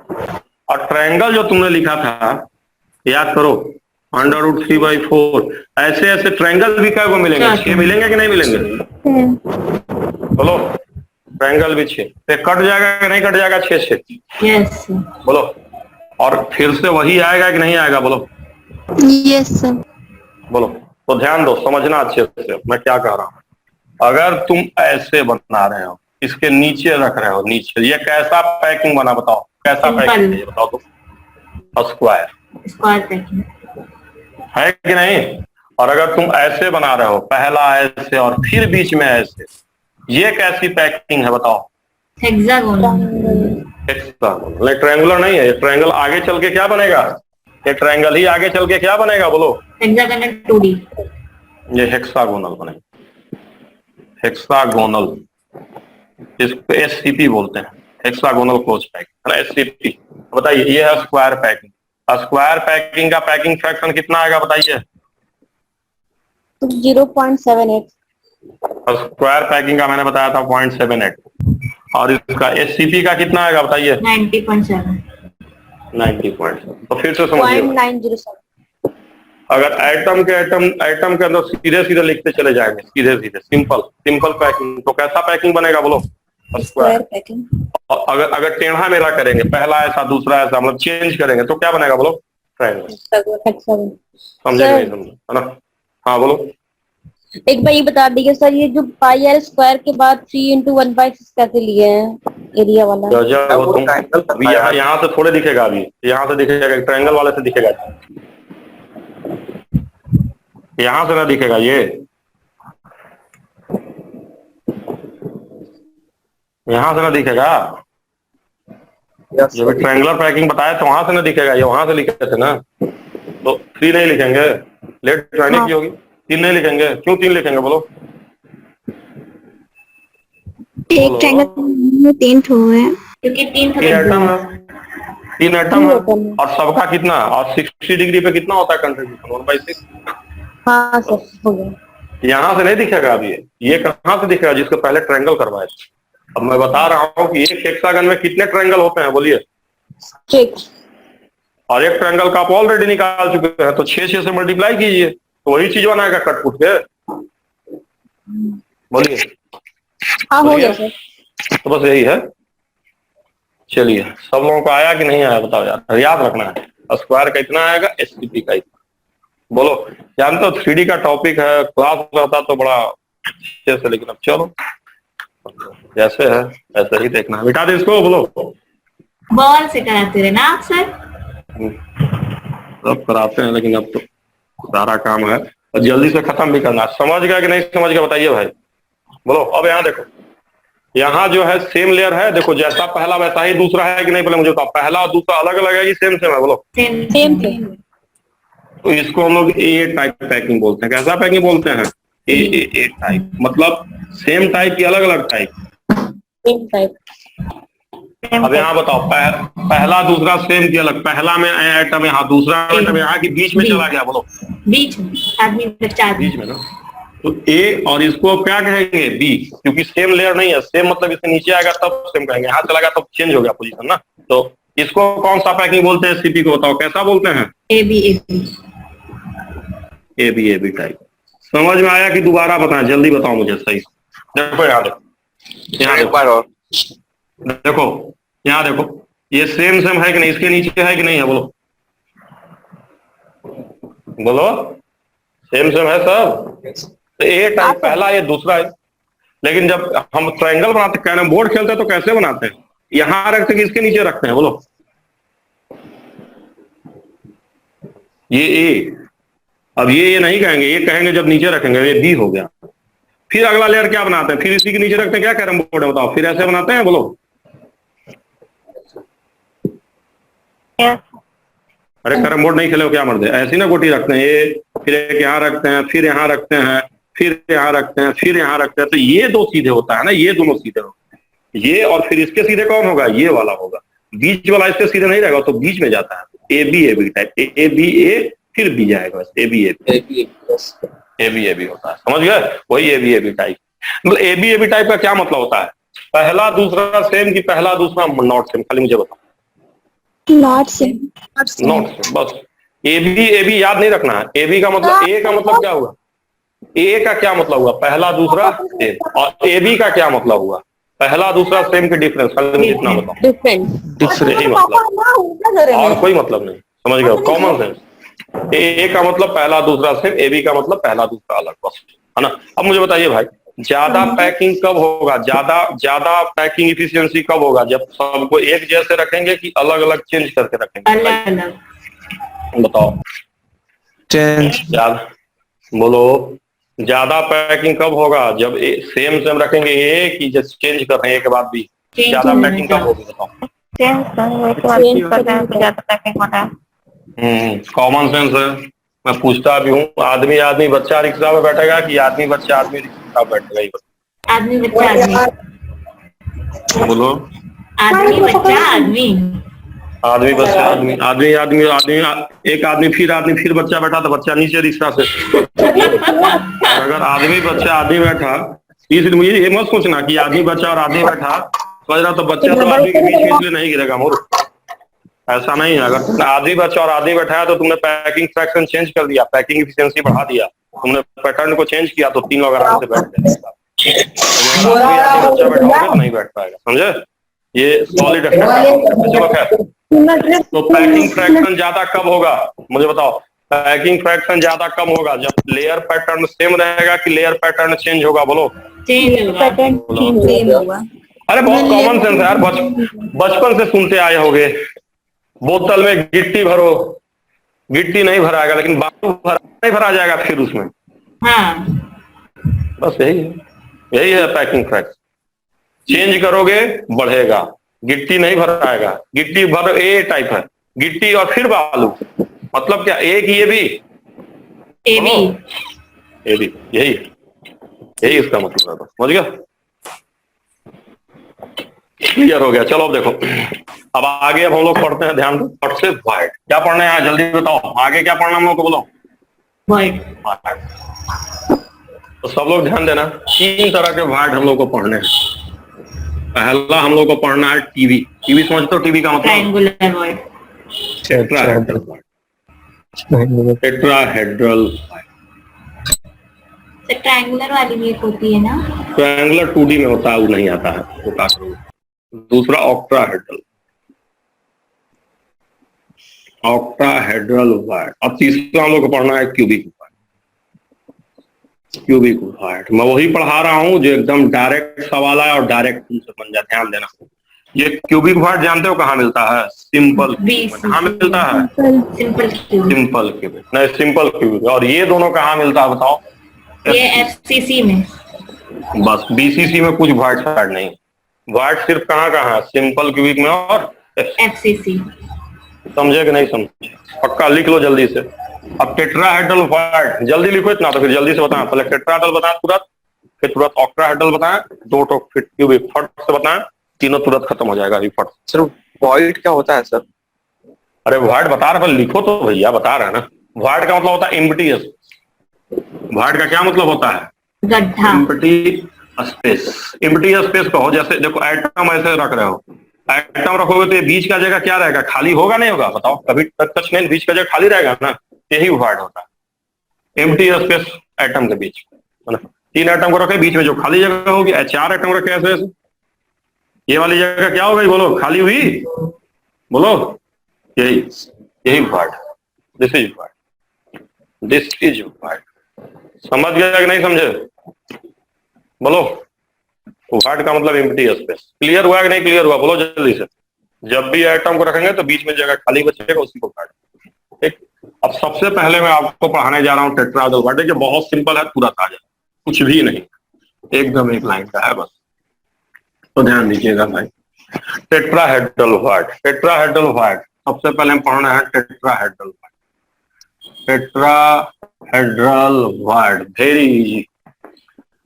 और ट्रायंगल जो तुमने लिखा था, याद करो, √3/4। ऐसे ऐसे ट्रायंगल भी क्या को मिलेंगे? 6 मिलेंगे कि नहीं मिलेंगे? बोलो। ट्रायंगल भी 6 पे कट जाएगा कि नहीं कट जाएगा? 6 यस। बोलो। और फिर से वही आएगा कि नहीं आएगा? बोलो। Yes sir. बोलो। तो ध्यान दो, समझना अच्छे से मैं क्या कह रहा हूँ। अगर तुम ऐसे बना रहे हो, इसके नीचे रख रहे हो, नीचे, ये कैसा पैकिंग बना बताओ? कैसा पैकिंग है ये बताओ तो? स्क्वायर पैकिंग है कि नहीं? और अगर तुम ऐसे बना रहे हो, पहला ऐसे और फिर बीच में ऐसे, ये कैसी पैकिंग है बताओ? हेक्सागोनल। हेक्सागोनल, ट्रायंगुलर नहीं है। ट्रायंगल आगे चल के क्या बनेगा? ये ट्रायंगल ही आगे चल के क्या बनेगा? बोलो। Hexagonal 2D। ये हेक्सागोनल बनेगा, हेक्सागोनल। इसको SCP बोलते हैं, हेक्सागोनल क्लोज पैकिंग, है ना, SCP। बताइए ये है स्क्वायर पैकिंग। स्क्वायर पैकिंग का पैकिंग फ्रैक्शन कितना आएगा बताइए? 0.78। स्क्वायर पैकिंग का मैंने बताया था 0.78। और इसका SCP का कितना आएगा बताइए? 90.7। 90.7। तो फिर से समझिए, 0.907। अगर एटम के अंदर सीधे सीधे लिखते चले जाएंगे, सीधे सीधे, सिंपल पैकिंग, तो कैसा पैकिंग बनेगा? बोलो। Square packing. अगर टेढ़ा मेढ़ा करेंगे, पहला ऐसा दूसरा ऐसा, मतलब चेंज करेंगे, तो क्या बनेगा? बोलो। ट्रायंगल। समझे नहीं समझे? है ना? हाँ बोलो। एक बार ये बता दीजिए सर, ये जो पाई आर स्क्वायर के बाद 3 इंटू 1/6 कैसे लिए हैं एरिया वाला? जब वो तुम ट्रायंगल अभी यहाँ से थोड़े दिखेगा, अभी यहाँ से दिखेगा, ट्रायंगल वाले से दिखेगा, यहाँ से ना दिखेगा ये, यहाँ से ना दिखेगा। जब ट्रायंगुलर पैकिंग बताया तो वहां से ना दिखेगा, ये वहां से लिखे थे ना, तो 3 नहीं लिखेंगे, लेट ट्रायंगल की होगी, 3 नहीं लिखेंगे। क्यों 3 लिखेंगे बोलो? एक ट्रायंगल में 3 ठो है, क्योंकि 3 3 एटम है, 3 एटम है, और सबका कितना, और 60 डिग्री पे कितना होता है कंट्रीब्यूशन? 1/6। हाँ सर हो गया। यहाँ से नहीं दिखेगा अभी, ये कहाँ से दिखेगा? जिसको पहले ट्रायंगल करवाए। अब मैं बता रहा हूँ कि एक हेक्सागन में कितने ट्रायंगल होते हैं बोलिए? 6। और एक ट्रायंगल का आप ऑलरेडी निकाल चुके हैं, तो 6 से मल्टीप्लाई कीजिए तो वही चीज बनाएगा कट फुट के। बोलिए। हाँ हो गया सर। तो बस यही है। चलिए, सब लोगों को आया कि नहीं आया बताओ यार, याद रखना है। स्क्वायर का इतना आएगा, एसटीपी का इतना। बोलो, जानते हो 3D का टॉपिक है, क्लास रहता तो बड़ा अच्छे से, लेकिन अब चलो जैसे है ऐसे ही देखना है। मिटा दे इसको, बोलो। बॉल से कराते रहे ना आप सर? सब कराते हैं, लेकिन अब तो सारा काम है और जल्दी से खत्म भी करना है। समझ गया कि नहीं समझ गया बताइए भाई, बोलो। अब यहाँ देखो, यहाँ जो है सेम लेयर है, देखो जैसा पहला वैसा ही दूसरा है कि नहीं, पहले मुझे बताओ। पहला और दूसरा अलग अलग है कि सेम सेम है? बोलो। Same same. तो इसको हम लोग ए टाइप पैकिंग बोलते हैं। कैसा पैकिंग बोलते हैं? ए टाइप, मतलब सेम टाइप की अलग अलग टाइप। Same type. अब यहाँ बताओ, पहला दूसरा सेम की अलग, पहला में आइटम यहाँ, दूसरा आइटम यहाँ की बीच में चला गया। बोलो, बीच में आदमी बच्चा बीच में ना, तो ए और इसको क्या कहेंगे? बी, क्योंकि सेम लेयर नहीं है। सेम मतलब इसके नीचे आएगा तब सेम कहेंगे, यहाँ चला गया तब चेंज हो गया पोजीशन ना। तो इसको कौन सा पैकिंग बोलते हैं? सीपी को बताओ कैसा बोलते हैं? A B type. समझ में आया कि दोबारा बताएं? जल्दी बताओ मुझे सही। देखो यहाँ देखो, यहाँ एक बार और देखो, यहाँ देखो, ये सेम सेम है कि नहीं? इसके नीचे है कि नहीं है? बोलो बोलो, सेम सेम है सब। तो ए टाइप पहला, ये दूसरा है। लेकिन जब हम ट्रायंगल बनाते, कैरम बोर्ड खेलते हैं तो कैसे बनाते हैं? यहां रखते कि इसके नीचे रखते हैं? बोलो। ये ए, अब ये नहीं कहेंगे, ये कहेंगे जब नीचे रखेंगे, ये बी हो गया। फिर अगला लेयर क्या बनाते हैं? फिर इसी के नीचे रखते हैं। क्या कैरम बोर्ड है बताओ? फिर ऐसे बनाते हैं? बोलो। अरे कैरम बोर्ड नहीं खेले हो क्या मर्दे? ऐसी ना गोटी रखते हैं, ये फिर एक यहाँ रखते हैं, फिर यहाँ रखते हैं, फिर यहाँ रखते हैं, फिर यहाँ रखते हैं। तो ये 2 सीधे होता है ना, ये दोनों सीधे होते हैं। ये और फिर इसके सीधे कौन होगा? ये वाला होगा। बीच वाला इसके सीधे नहीं रहेगा, तो बीच में जाता है। A B type, A B A फिर बी जाएगा, बस ए बी ए बी होता है। समझ गए? वही ए बी टाइप। मतलब ए बी टाइप का क्या मतलब होता है? पहला दूसरा सेम कि पहला दूसरा नॉट सेम? खाली मुझे बताओ। Not same. नॉट सेम, बस। ए बी याद नहीं रखना है। ए बी का मतलब, ए का मतलब क्या हुआ? ए का क्या मतलब हुआ? पहला दूसरा सेम। और ए बी का क्या मतलब हुआ? पहला दूसरा सेम के डिफरेंस। खाली मुझे इतना बताओ, डिफरेंट। यही मतलब, और कोई मतलब नहीं। समझ गए? Common sense. ए का मतलब पहला दूसरा सेम, ए बी का मतलब पहला दूसरा अलग, बस, है ना। अब मुझे बताइए भाई, ज्यादा पैकिंग कब होगा? ज्यादा पैकिंग इफिशियंसी कब होगा? जब सबको एक जैसे रखेंगे कि अलग अलग चेंज करके रखेंगे? अलग अलग बताओ। चेंज। ज्यादा बोलो, ज्यादा पैकिंग कब होगा? जब सेम सेम रखेंगे ए कि जब चेंज कर रहे हैं एक के बाद भी, ज्यादा पैकिंग कब होगी? बताओ। कॉमन सेंस है। मैं पूछता भी हूँ, आदमी बच्चा रिक्शा में बैठेगा कि आदमी बच्चा आदमी रिक्शा में बैठेगा? आदमी बच्चा आदमी। बोलो। आदमी बच्चा आदमी। आदमी बच्चा आदमी, एक आदमी फिर बच्चा बैठा तो बच्चा नीचे रिक्शा से। और अगर आदमी बच्चा आदमी बैठा, इसलिए मुझे ये मत सोचना कि आदमी बच्चा और आदमी बैठा समझ रहा तो बच्चा तो आदमी के बीच में इसलिए नहीं गिरेगा मूर्ख। ऐसा नहीं है। अगर आदमी बच्चा और आदमी बैठा है तो तुमने पैकिंग फ्रैक्शन चेंज कर दिया, पैकिंग एफिशिएंसी बढ़ा दिया, तुमने पैटर्न को चेंज किया, तो 3 लोग आराम से बैठ जाएंगे। बच्चा बैठा होगा तो नहीं बैठ पाएगा। समझे? ये सॉलिड है। चलो खैर, तो पैकिंग फ्रैक्शन ज्यादा कब होगा? मुझे बताओ। पैकिंग फ्रैक्शन ज्यादा कम होगा जब लेयर पैटर्न सेम रहेगा कि लेयर पैटर्न चेंज होगा, बोलो। चेंज होगा। पैटर्न सेम होगा। अरे बहुत कॉमन सेंस है यार, बचपन से सुनते आए होगे। बोतल में गिट्टी भरो, गिट्टी नहीं भराएगा लेकिन बालू नहीं भरा जाएगा फिर उसमें। हाँ, बस यही है पैकिंग फ्रैक्शन। चेंज करोगे बढ़ेगा, गिट्टी नहीं भराएगा। गिट्टी भर ए टाइप है, गिट्टी और फिर बालू, मतलब क्या एक ये भी ए बी। यही है, यही इसका मतलब है। बस समझ गया, क्लियर हो गया। चलो अब देखो, अब आगे अब हम लोग पढ़ते हैं, ध्यान दो। फट से वाइड क्या पढ़ना है जल्दी बताओ, आगे क्या पढ़ना हम लोग को बोलो। वाइड। तो सब लोग ध्यान देना, 3 तरह के वाइड हम लोग को पढ़ने हैं। पहला हम लोग को पढ़ना है टीवी। टीवी समझते हो, टीवी का मतलब triangular wide. Tetrahedral void. Tetrahedral triangular वाली भी एक होती है ना? ट्रायंगुलर 2D में होता है, वो नहीं आता है, वो का दूसरा ऑक्टाहेड्रल, ऑक्टाहेड्रल वाइड। अब तीसरा हम लोग को पढ़ना है क्यूबिक वाइड। क्यूबिक वाइड मैं वही पढ़ा रहा हूँ जो एकदम डायरेक्ट सवाल है और डायरेक्ट तुमसे बन जाए, ध्यान देना। ये क्यूबिक वाइड जानते हो कहाँ मिलता है? सिंपल कहाँ मिलता है? Simple cube. सिंपल क्यूबिक नहीं, सिंपल क्यूबिक। और ये दोनों कहाँ मिलता है बताओ? ये एफसीसी में। बस बीसीसी में कुछ वाइड साइड नहीं। वाइड सिर्फ कहाँ कहाँ है? सिंपल क्यूबिक में और एफसीसी। समझे कि नहीं समझे? पक्का लिख लो जल्दी से। अब टेट्राहेड्रल वाइड जल्दी लिखो, इतना तो फिर जल्दी से बताएं। पहले टेट्राहेड्रल बताएं तुरंत, फिर तुरंत ऑक्टाहेड्रल बताएं, 2 तो फिर क्यूबिक फट से बताएं, तीनों तुरंत खत्म हो जाएगा अभी फट। सर वॉइड क्या होता है सर? अरे वाइड बता रहे, लिखो तो भैया, बता रहे हैं ना। वाइड का मतलब होता है एम्प्टी स्पेस। वाइड का क्या मतलब होता है? गड्ढा। Empty space. एम्प्टी स्पेस कहो, जैसे देखो एटम ऐसे रख रहे हो, एटम रखोगे तो ये बीच का जगह क्या रहेगा? खाली होगा नहीं होगा? बताओ, कभी तक टच नहीं, बीच का जगह खाली रहेगा ना, यही वाइड होता है। एम्प्टी स्पेस एटम के बीच, है ना। 3 एटम को रखे, बीच में जो खाली जगह होगी, 4 एटम रखे ऐसे ऐसे, ये वाली जगह क्या हो गई बोलो? खाली हुई, बोलो। यही wide. This is wide, this is wide. समझ गया कि नहीं समझे? बोलो। वाइड का मतलब एम्प्टी स्पेस। क्लियर हुआ कि नहीं क्लियर हुआ? बोलो जल्दी से। जब भी एटम को रखेंगे तो बीच में जगह खाली बचेगा, उसी को वाइड। ठीक। अब सबसे पहले मैं आपको पढ़ाने जा रहा हूँ टेट्राहेड्रल वाइड। देखिए बहुत सिंपल है, पूरा ताजा, कुछ भी नहीं, एकदम एक लाइन का है बस, तो ध्यान दीजिएगा भाई। टेट्राहेड्रल वाइड, टेट्राहेड्रल वाइड सबसे पहले हम पढ़ना है tetrahedral void. Tetrahedral void very easy.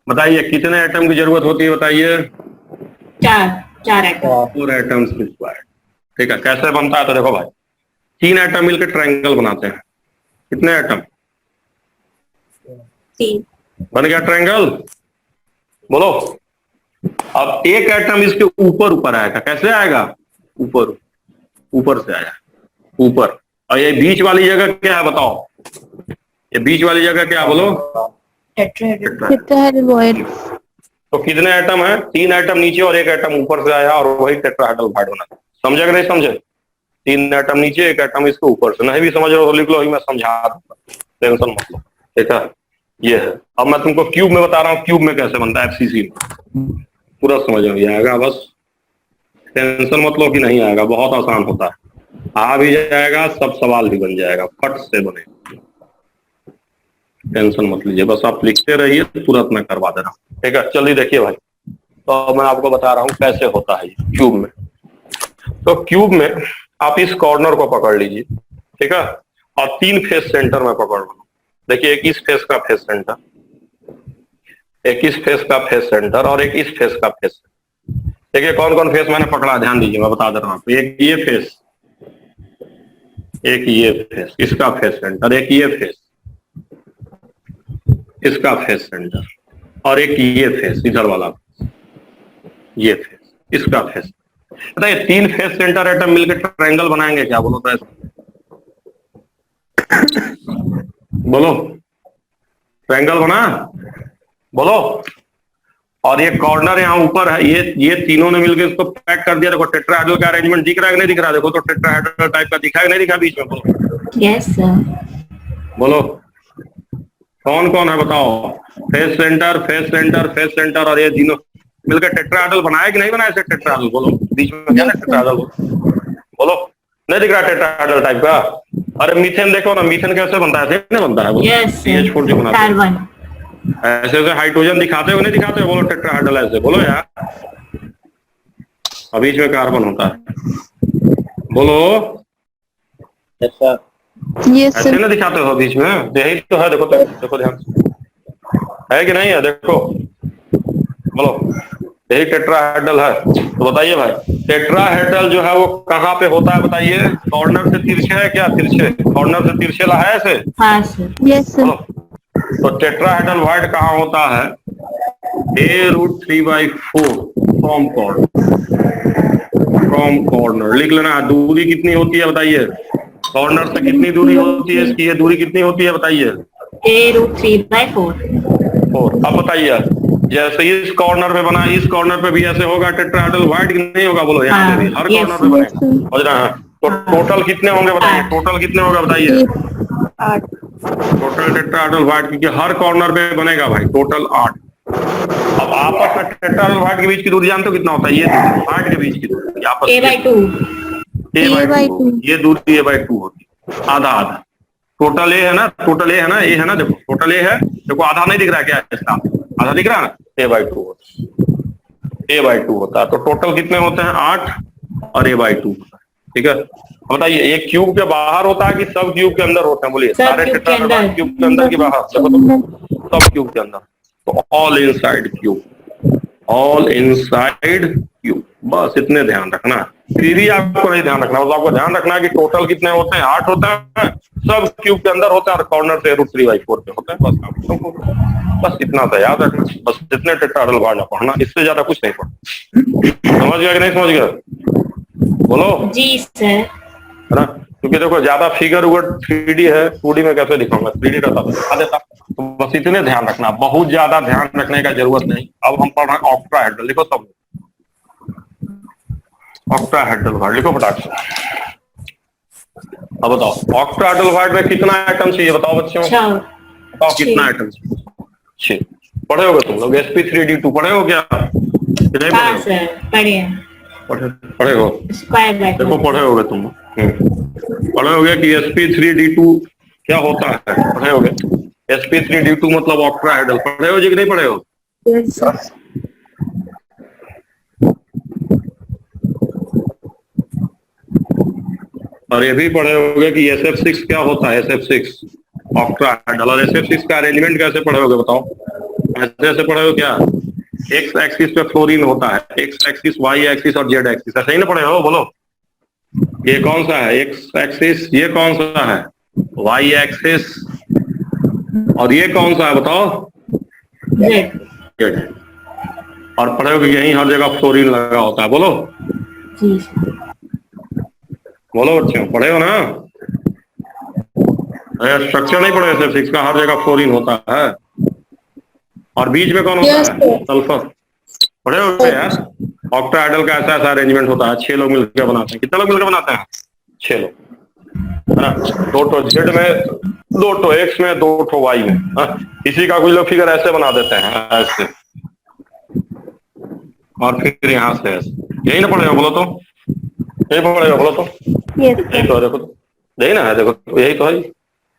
बताइए कितने एटम की जरूरत होती है? बताइए। 4 एटम। 4 atoms required. ठीक है, कैसे बनता है? तो देखो भाई, 3 एटम मिलकर ट्रायंगल बनाते हैं। कितने एटम? 3। बन गया ट्रायंगल, बोलो। अब एक एटम इसके ऊपर ऊपर आएगा। कैसे आएगा? ऊपर ऊपर से आया, ऊपर। और ये बीच वाली जगह क्या है बताओ? ये बीच वाली जगह क्या, बोलो? Tetrahedral void. तो कितने एटम है? 3 एटम नीचे और 1 एटम ऊपर से आया, और वही टेट्राहेड्रल वाइड बना। समझे कि नहीं समझे? 3 एटम नीचे, 1 एटम इसके ऊपर से। नहीं भी समझ रहे हो तो लिख लो, मैं समझा दूंगा, टेंशन मत लो। ठीक है, ये है। अब मैं तुमको क्यूब में बता रहा हूँ, क्यूब में कैसे बनता है एफसीसी में, पूरा समझ में आएगा। बस टेंशन मत लो कि नहीं आएगा, बहुत आसान होता है। आ भी जाएगा, सब सवाल भी बन जाएगा, फट से बने, टेंशन मत लीजिए। बस आप लिखते रहिए, तुरंत मैं करवा दे रहा हूँ। ठीक है, चलिए देखिए भाई, तो मैं आपको बता रहा हूँ कैसे होता है क्यूब में। तो क्यूब में आप इस कॉर्नर को पकड़ लीजिए, ठीक है, और 3 फेस सेंटर में पकड़ लो। देखिए, एक इस फेस का फेस सेंटर, एक इस फेस का फेस सेंटर, और एक इस फेस का फेस सेंटर। देखिए कौन कौन फेस मैंने पकड़ा, ध्यान दीजिए, मैं बता दे रहा हूँ। एक ये फेस, एक ये फेस, इसका फेस सेंटर, एक ये फेस, इसका फेस सेंटर, और एक ये फेस, इधर वाला ये फेस, इसका फेस। बताइए 3 फेस सेंटर एटम मिलकर ट्रायंगल बनाएंगे क्या? बोलो तो बोलो, ट्रायंगल बना, बोलो। और ये कॉर्नर यहाँ ऊपर है, ये तीनों ने मिलकर इसको पैक कर दिया। देखो टेट्राहेड्रल का अरेंजमेंट दिख रहा है कि नहीं दिख रहा? देखो तो टेट्राहेड्रल टाइप का दिखा है कि नहीं दिखा बीच में? बोलो। Yes sir. बोलो कौन कौन है बताओ। Face centre, face centre, face centre और ये तीनों मिलकर टेट्राहेड्रल बनाया कि नहीं बनाया इसे टेट्राहेड्रल? बोलो बीच में क्या ना टेट्राहेड्रल, बोलो नहीं दिख रहा टेट्राहेड्रल टाइप का? अरे मीथेन देखो ना, मीथेन कैसे बनता है? ऐसे नहीं बनता है, यस CH4 जो बनाते हैं कार्बन। ऐसे ऐसे हाइड्रोजन दिखाते हो नहीं दिखाते हो? बोलो टेट्राहेड्रल ऐसे बोलो यार, और बीच में कार्बन होता है, बोलो ऐसा यस ऐसे सर। ना दिखाते हो बीच में? यही तो है, देखो तो, देखो ध्यान से, है कि नहीं है? देखो बोलो यही टेट्राहेड्रल है। तो बताइए भाई टेट्राहेड्रल जो है वो कहाँ पे होता है बताइए? कॉर्नर से तिरछे है क्या? तिरछे कॉर्नर से तिरछे ला है ऐसे? हाँ सर। Yes sir. बोलो तो टेट्राहेड्रल वाइड कहाँ होता है? A√3/4 from corner. लिख लेना है। दूरी कितनी होती है बताइए? कॉर्नर से कितनी दूरी होती है इसकी? ये दूरी कितनी होती है बताइए? A√3/4। 4। अब बताइए जैसे इस कॉर्नर पे बना, इस कॉर्नर पे भी ऐसे होगा टेट्राहेड्रल वाइड कि नहीं होगा? बोलो यहाँ पे भी हर हाँ, कॉर्नर पे बनेगा, समझ रहे हैं? तो टोटल कितने होंगे बताइए? टोटल कितने होगा बताइए? 8। टोटल टेट्राहेड्रल वाइड क्योंकि हर कॉर्नर पे बनेगा भाई, टोटल 8। अब आपस में टेट्राहेड्रल वाइड के बीच की दूरी जानते हो कितना होता है? ये 8 के बीच की दूरी आपस में A/2। A/2, ये दूरी A/2 होती है, आधा आधा। टोटल ए है ना, टोटल ए है ना, ए है ना, देखो टोटल ए है, देखो आधा नहीं दिख रहा है क्या इसका? आधा दिख रहा है ना, A/2 होता है, A/2 होता है। तो टोटल कितने होते हैं? 8 और A/2 होता है, ठीक है। बताइए एक क्यूब के बाहर होता है कि सब क्यूब के अंदर होते हैं? बोलिए सब सारे क्यूब के टेट्राहेड्रल अंदर। क्यूब के अंदर की बाहर? देखो तो सब क्यूब के अंदर, तो all inside cube, all inside cube, बस इतने ध्यान रखना। थ्री आपको नहीं ध्यान रखना, बस आपको ध्यान रखना है कि टोटल कितने होते हैं? 8 होते हैं, सब क्यूब के अंदर होते हैं और कॉर्नर से √3/4 पे होते हैं, बस आपको बस इतना तो याद रखना। बस जितने टेट्राहेड्रल वाइड पढ़ना, इससे ज्यादा कुछ नहीं पढ़ना। समझ गया कि नहीं समझ गया? बोलो जी सर। है ना, क्योंकि देखो ज्यादा फिगर उगर 3D है, 2D में कैसे दिखाऊंगा? 3D रहता तो दिखा देता। तो बस इतने ध्यान रखना, बहुत ज्यादा ध्यान रखने का जरूरत नहीं। अब हम पढ़ रहे हैं ऑक्टाहेड्रल, लिखो सब ऑक्टाहेड्रल वाइड, लिखो फटाक से। अब बताओ ऑक्टाहेड्रल वाइड में कितना आइटम चाहिए बताओ बच्चों? बताओ कितना आइटम चाहिए? 6। पढ़े होगे तुम लोग sp3d2 पढ़े हो क्या? नहीं हाँ पढ़े सर पढ़िए। पढ़े हो? Square bracket. देखो पढ़े होगे तुम, पढ़े होगे कि sp3d2 क्या होता है? पढ़े होगे sp3d2 मतलब ऑक्टाहेड्रल, पढ़े हो जी कि नहीं पढ़े हो? Yes sir. और ये भी पढ़े होगे कि SF6 क्या होता है? SF6 octahedral. और SF6 का अरेंजमेंट कैसे पढ़े होगे बताओ? ऐसे ऐसे पढ़े हो क्या? एक्स एक्सिस पे फ्लोरीन होता है, एक्स एक्सिस, वाई एक्सिस और जेड एक्सिस, ऐसे ही ना पढ़े हो? बोलो ये कौन सा है? X axis. ये कौन सा है? Y axis. और ये कौन सा है बताओ? जेड। और पढ़े हो कि यही हर जगह फ्लोरीन लगा होता है? बोलो जी। बोलो बच्चों, पढ़े हो ना? स्ट्रक्चर नहीं पढ़े? SF6 का हर जगह फ्लोरीन होता है। और बीच में कौन होता Yes, है? सल्फर। पढ़े हो यार? ऑक्टाहेड्रल का ऐसा ऐसा अरेंजमेंट होता है, 6 लोग मिलकर बनाते हैं। कितने लोग मिलकर बनाते हैं? 6 लोग, है ना। 2 तो जेड में, 2 तो एक्स में, 2 तो वाई में। इसी का कुछ लोग फिगर ऐसे बना देते हैं, ऐसे, और फिर यहाँ से ऐसे। यही ना पढ़े हो? बोलो तो यही पढ़े हो? बोलो तो यही तो है, देखो तो यही ना है, देखो यही तो है।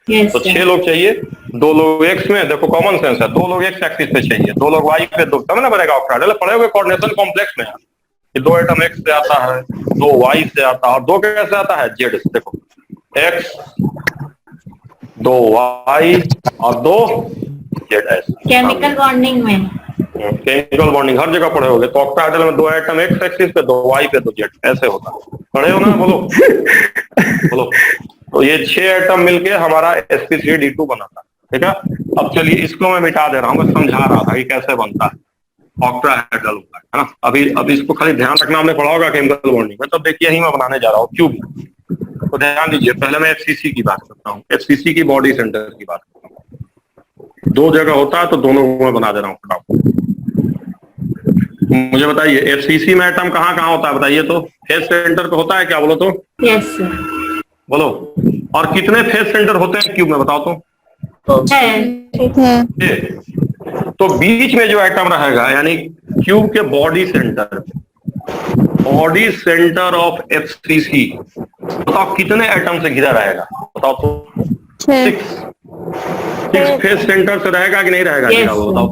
यस तो सर। 6 लोग चाहिए, 2 लोग एक्स में, देखो कॉमन सेंस है, 2 लोग एक्स एक्सिस पे चाहिए, 2 लोग वाई पे, 2 तब ना बनेगा ऑक्टाहेड्रल। पढ़े हुए कोऑर्डिनेशन कॉम्प्लेक्स में कि 2 एटम एक्स से आता है, 2 वाई से आता है, और 2 कैसे आता है? जेड से। देखो एक्स, 2 वाई और 2 जेड ऐसे। केमिकल बॉन्डिंग में। केमिकल बॉन्डिंग हर जगह पढ़े होगे। तो ऑक्टाहेड्रल में 2 एटम एक्स एक्सिस पे, 2 वाई पे, 2 जेड ऐसे होता है। पढ़े हो ना? बोलो बोलो। तो ये 6 एटम मिलके हमारा sp3d2 बनाता है, ठीक है। अब चलिए इसको मैं मिटा दे रहा हूँ, मैं समझा रहा था कि कैसे बनता है ऑक्टाहेड्रल, है ना। अब इसको खाली ध्यान रखना, हमने पढ़ा होगा केमिकल बॉन्डिंग में। तो देखिए यही मैं बनाने जा रहा हूँ क्यूब। तो ध्यान दीजिए, पहले मैं FCC की बात करता हूँ, FCC की बॉडी सेंटर की बात करता हूँ। 2 जगह होता है तो दोनों को मैं बना दे रहा हूँ फटाफट। मुझे बताइए FCC में एटम कहाँ कहाँ होता है बताइए? तो फेस सेंटर पे होता है क्या? बोलो तो। Yes sir. बोलो। और कितने फेस सेंटर होते हैं क्यूब में, बताओ तो। है। तो बीच में जो एटम रहेगा, यानी क्यूब के बॉडी सेंटर ऑफ एफसीसी, बताओ कितने एटम से घिरा रहेगा, बताओ तो। 6 फेस सेंटर से रहेगा कि नहीं रहेगा घिरा हुआ, बताओ।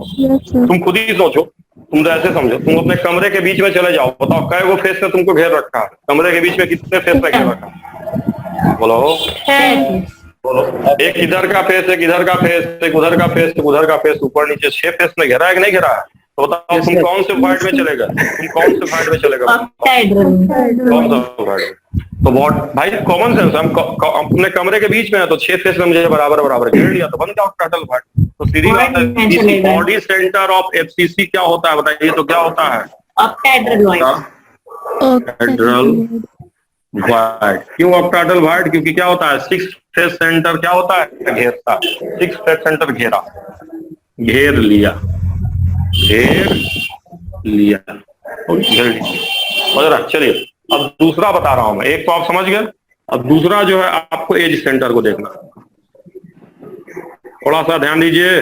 तुम खुद ही सोचो, तुम तो ऐसे समझो, तुम अपने कमरे के बीच में चले जाओ, बताओ कै वो फेस से तुमको घेर रखा है, कमरे के बीच में कितने फेस से घेर रखा है, बोलो बोलो। एक इधर का फेस, एक इधर का फेस, एक उधर का फेस, एक उधर का फेस, ऊपर नीचे 6 फेस में घेरा है कि नहीं घेरा है, तो बताओ तुम कौन से फाइट में चलेगा, तुम कौन से फाइट में चलेगा, कौन सा फाइट। तो भाई कॉमन सेंस, हम अपने कमरे के बीच में है, तो 6 फेस में मुझे बराबर बराबर घेर लिया, तो बन गया ऑक्टाहेड्रल फाइट। तो सीधी बात है, बॉडी सेंटर ऑफ एफसीसी क्या होता है बताइए, तो क्या होता है, ऑक्टाहेड्रल वाइड। क्यों ऑक्टाहेड्रल वाइड, क्योंकि क्या होता है, 6 फेस सेंटर क्या होता है, घेरता है। 6 फेस सेंटर घेरा, घेर लिया, घेर लिया, घेर लिया। चलिए अब दूसरा बता रहा हूं मैं, एक तो आप समझ गए, अब दूसरा जो है आपको एज सेंटर को देखना, थोड़ा सा ध्यान दीजिए,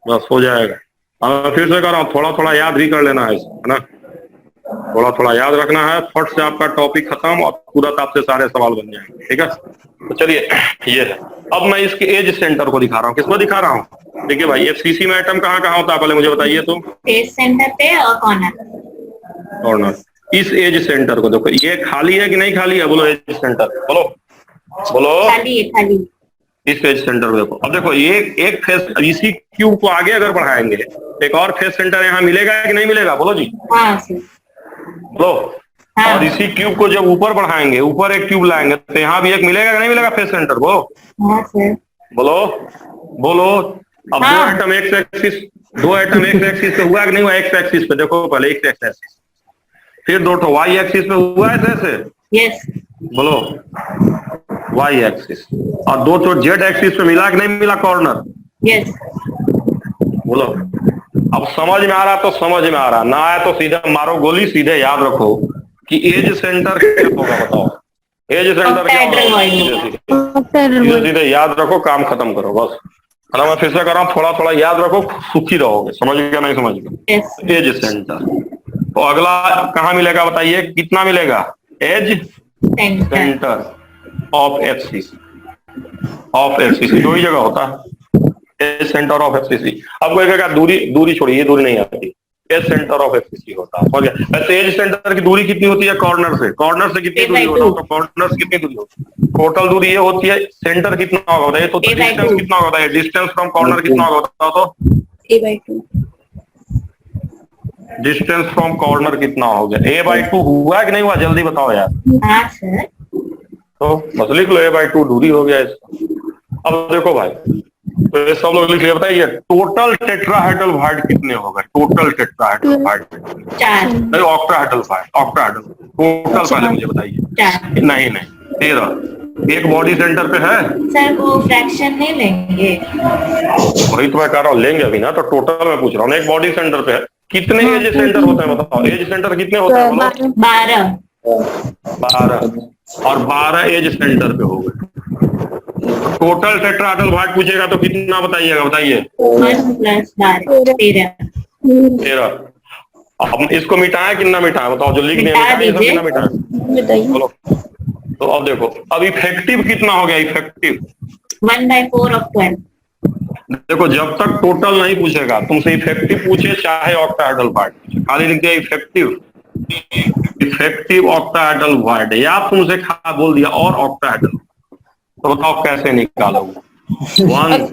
बस हो जाएगा। अब फिर से कर रहा हूं, थोड़ा थोड़ा याद भी कर लेना है ना, थोड़ा थोड़ा याद रखना है, फट से आपका टॉपिक खत्म और तुरंत आपसे सारे सवाल बन जाएंगे, ठीक है। तो चलिए ये है, अब मैं इसके एज सेंटर को दिखा रहा हूँ, किसको दिखा रहा हूँ, देखिए भाई एफसीसी में एटम कहाँ कहाँ होता है, पहले मुझे बताइए तो। फेस सेंटर पे और कॉर्नर। इस एज सेंटर को देखो, ये खाली है कि नहीं खाली है, बोलो एज सेंटर, बोलो बोलो। खाली है, खाली। इस एज सेंटर को देखो, अब देखो ये एक फेस, इसी क्यूब को आगे अगर बढ़ाएंगे तो एक और फेस सेंटर यहाँ मिलेगा कि नहीं मिलेगा, बोलो जी, हाँ सर, बोलो। हाँ। और इसी क्यूब को जब ऊपर बढ़ाएंगे, ऊपर एक क्यूब लाएंगे, तो यहाँ भी एक मिलेगा कि नहीं मिलेगा फेस सेंटर, बोलो हाँ सर, बोलो बोलो। अब हाँ। दो एटम एक्स एक्सिस पे हुआ कि नहीं हुआ, एक्स एक्सिस पे देखो पहले, एक्स एक्सिस, फिर दो ठो वाई एक्सिस पे हुआ है ऐसे, यस, बोलो वाई एक्सिस, और दो ठो जेड एक्सिस पे मिला कि नहीं मिला कॉर्नर, यस। बोलो। अब समझ में आ रहा तो समझ में आ रहा, ना आया तो सीधा मारो गोली, सीधे याद रखो कि एज सेंटर क्या होगा, बताओ एज सेंटर क्या होगा, सीधे सीधे याद रखो, काम खत्म करो बस। है ना, मैं फिर से कर रहा हूँ, थोड़ा थोड़ा याद रखो, सुखी रहोगे, समझ गया नहीं समझ गया। एज सेंटर, तो अगला कहाँ मिलेगा बताइए, कितना मिलेगा, एज सेंटर ऑफ एफसीसी, दो ही जगह होता है, एज सेंटर ऑफ एफसीसी। अब कोई कहेगा दूरी छोड़िए, दूरी नहीं आती, एज सेंटर ऑफ एफसीसी होता है, हो गया। ऐसे एज सेंटर की दूरी कितनी होती है, कॉर्नर से कितनी दूरी होता है, तो कॉर्नर से कितनी दूरी होती है, टोटल दूरी ये होती है, सेंटर कितना होगा ये, तो डिस्टेंस कितना होता है, डिस्टेंस फ्रॉम कॉर्नर कितना होगा, तो A/2, डिस्टेंस फ्रॉम कॉर्नर कितना हो गया, A/2 हुआ कि नहीं हुआ, जल्दी बताओ यार, हाँ सर, तो बस लिख लो A/2 दूरी हो गया इसका। अब देखो भाई, तो ये सब लोग लिख लिया, बताइए टोटल टेट्राहेड्रल वाइड कितने हो गए, टोटल टेट्राहेड्रल वाइड, 4, नहीं ऑक्टाहेड्रल वाइड, ऑक्टाहेड्रल टोटल पहले मुझे बताइए, 4 नहीं 13, एक बॉडी सेंटर पे है सर, वो फ्रैक्शन नहीं लेंगे, वही तो मैं कह रहा हूँ, लेंगे अभी ना, तो टोटल मैं पूछ रहा हूँ, एक बॉडी सेंटर पे है, कितने एज सेंटर होते हैं बताओ, एज सेंटर कितने होते हैं, बोलो 12, 12, और 12 एज सेंटर पे हो गए। टोटल टेट्राहेड्रल वाइड पूछेगा तो कितना बताइएगा, बताइए 1 + 12 13। अब इसको मिटाया कितना मिटाया, बताओ, जो लिख दिया कितना मिटाया, बोलो। तो अब देखो, अब इफेक्टिव कितना हो गया, इफेक्टिव 1/4 of 12, देखो, जब तक टोटल नहीं पूछेगा, तुमसे इफेक्टिव पूछे चाहे ऑक्टाहेड्रल वाइड पूछे, खाली लिख दिया इफेक्टिव ऑक्टाहेड्रल वाइड, या तुमसे बोल दिया और ऑक्टाहेड्रल, तो बताओ कैसे निकालोगे, 1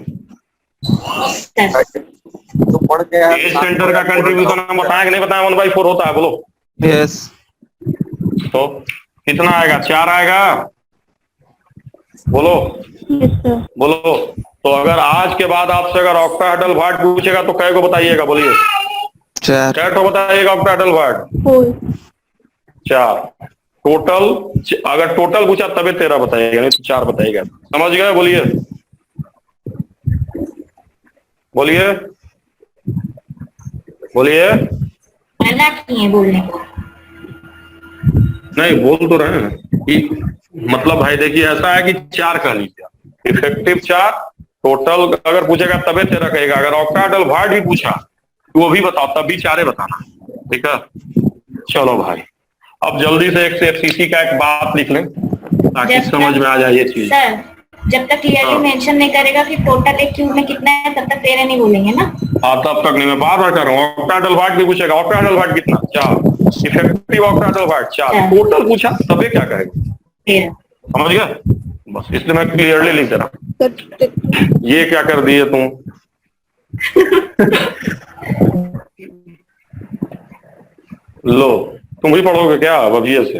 तो पढ़ के एज सेंटर का कंट्रीब्यूशन हम बताया कि नहीं बताया, 1/4 होता है, बोलो यस, तो कितना आएगा, 4 आएगा, बोलो बोलो। तो अगर आज के बाद आपसे अगर ऑक्टाहेड्रल वाइड पूछेगा तो कै को बताइएगा, बोलिए 4, क्या तो बताइएगा ऑक्टाहेड्रल वाइड, 4 टोटल, अगर टोटल पूछा तबे 13 बताइएगा, नहीं तो 4 बताइएगा, समझ गए, बोलिए बोलिए बोलिए, मना किए बोलने को, नहीं बोल तो रहे हैं, मतलब भाई देखिए ऐसा है कि 4 कह लीजिए, इफेक्टिव 4, टोटल अगर पूछेगा तबे 13 कहेगा, अगर ऑक्टा डेल्वार्ट भी पूछा तो वो भी बताओ, तब भी 4 बताना, ठीक है। चलो भाई अब जल्दी से एक एफसीसी का एक बात लिख लें ताकि समझ में आ जाए ये चीज। सर जब तक क्लियरली हाँ। मेंशन नहीं करेगा कि टोटल एक क्यूब में कितना है तब तक 13 नहीं बोलेंगे ना। हाँ तब तक नहीं, मैं बार बार कर रहा हूँ, ऑक्टा डेल्वार्ट भी पूछेगा, ऑक्टा डेल्वार्ट कितना 4, इफेक्टिव ऑक्टा डेल्वार्ट 4, टोटल पूछा तबे क्या कहेगा, 13। समझ गया, बस इसलिए मैं क्लियरली लिख दे रहा हूँ। ये क्या कर दिए तुम? लो तुम भी पढ़ोगे क्या बबिया से?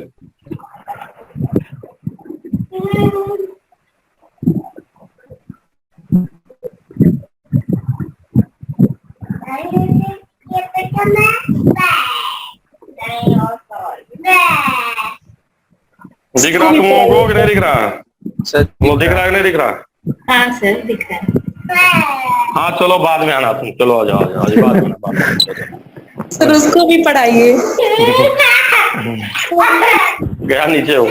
दिख रहा तुम लोगों को कि नहीं दिख रहा? सर वो दिख रहा है कि नहीं दिख रहा? हाँ सर दिख रहा है। हाँ चलो बाद में आना तुम, चलो आ जाओ आ जाओ, आज बाद में आना, बाद में आना। सर उसको भी पढ़ाइए। गया नीचे हो,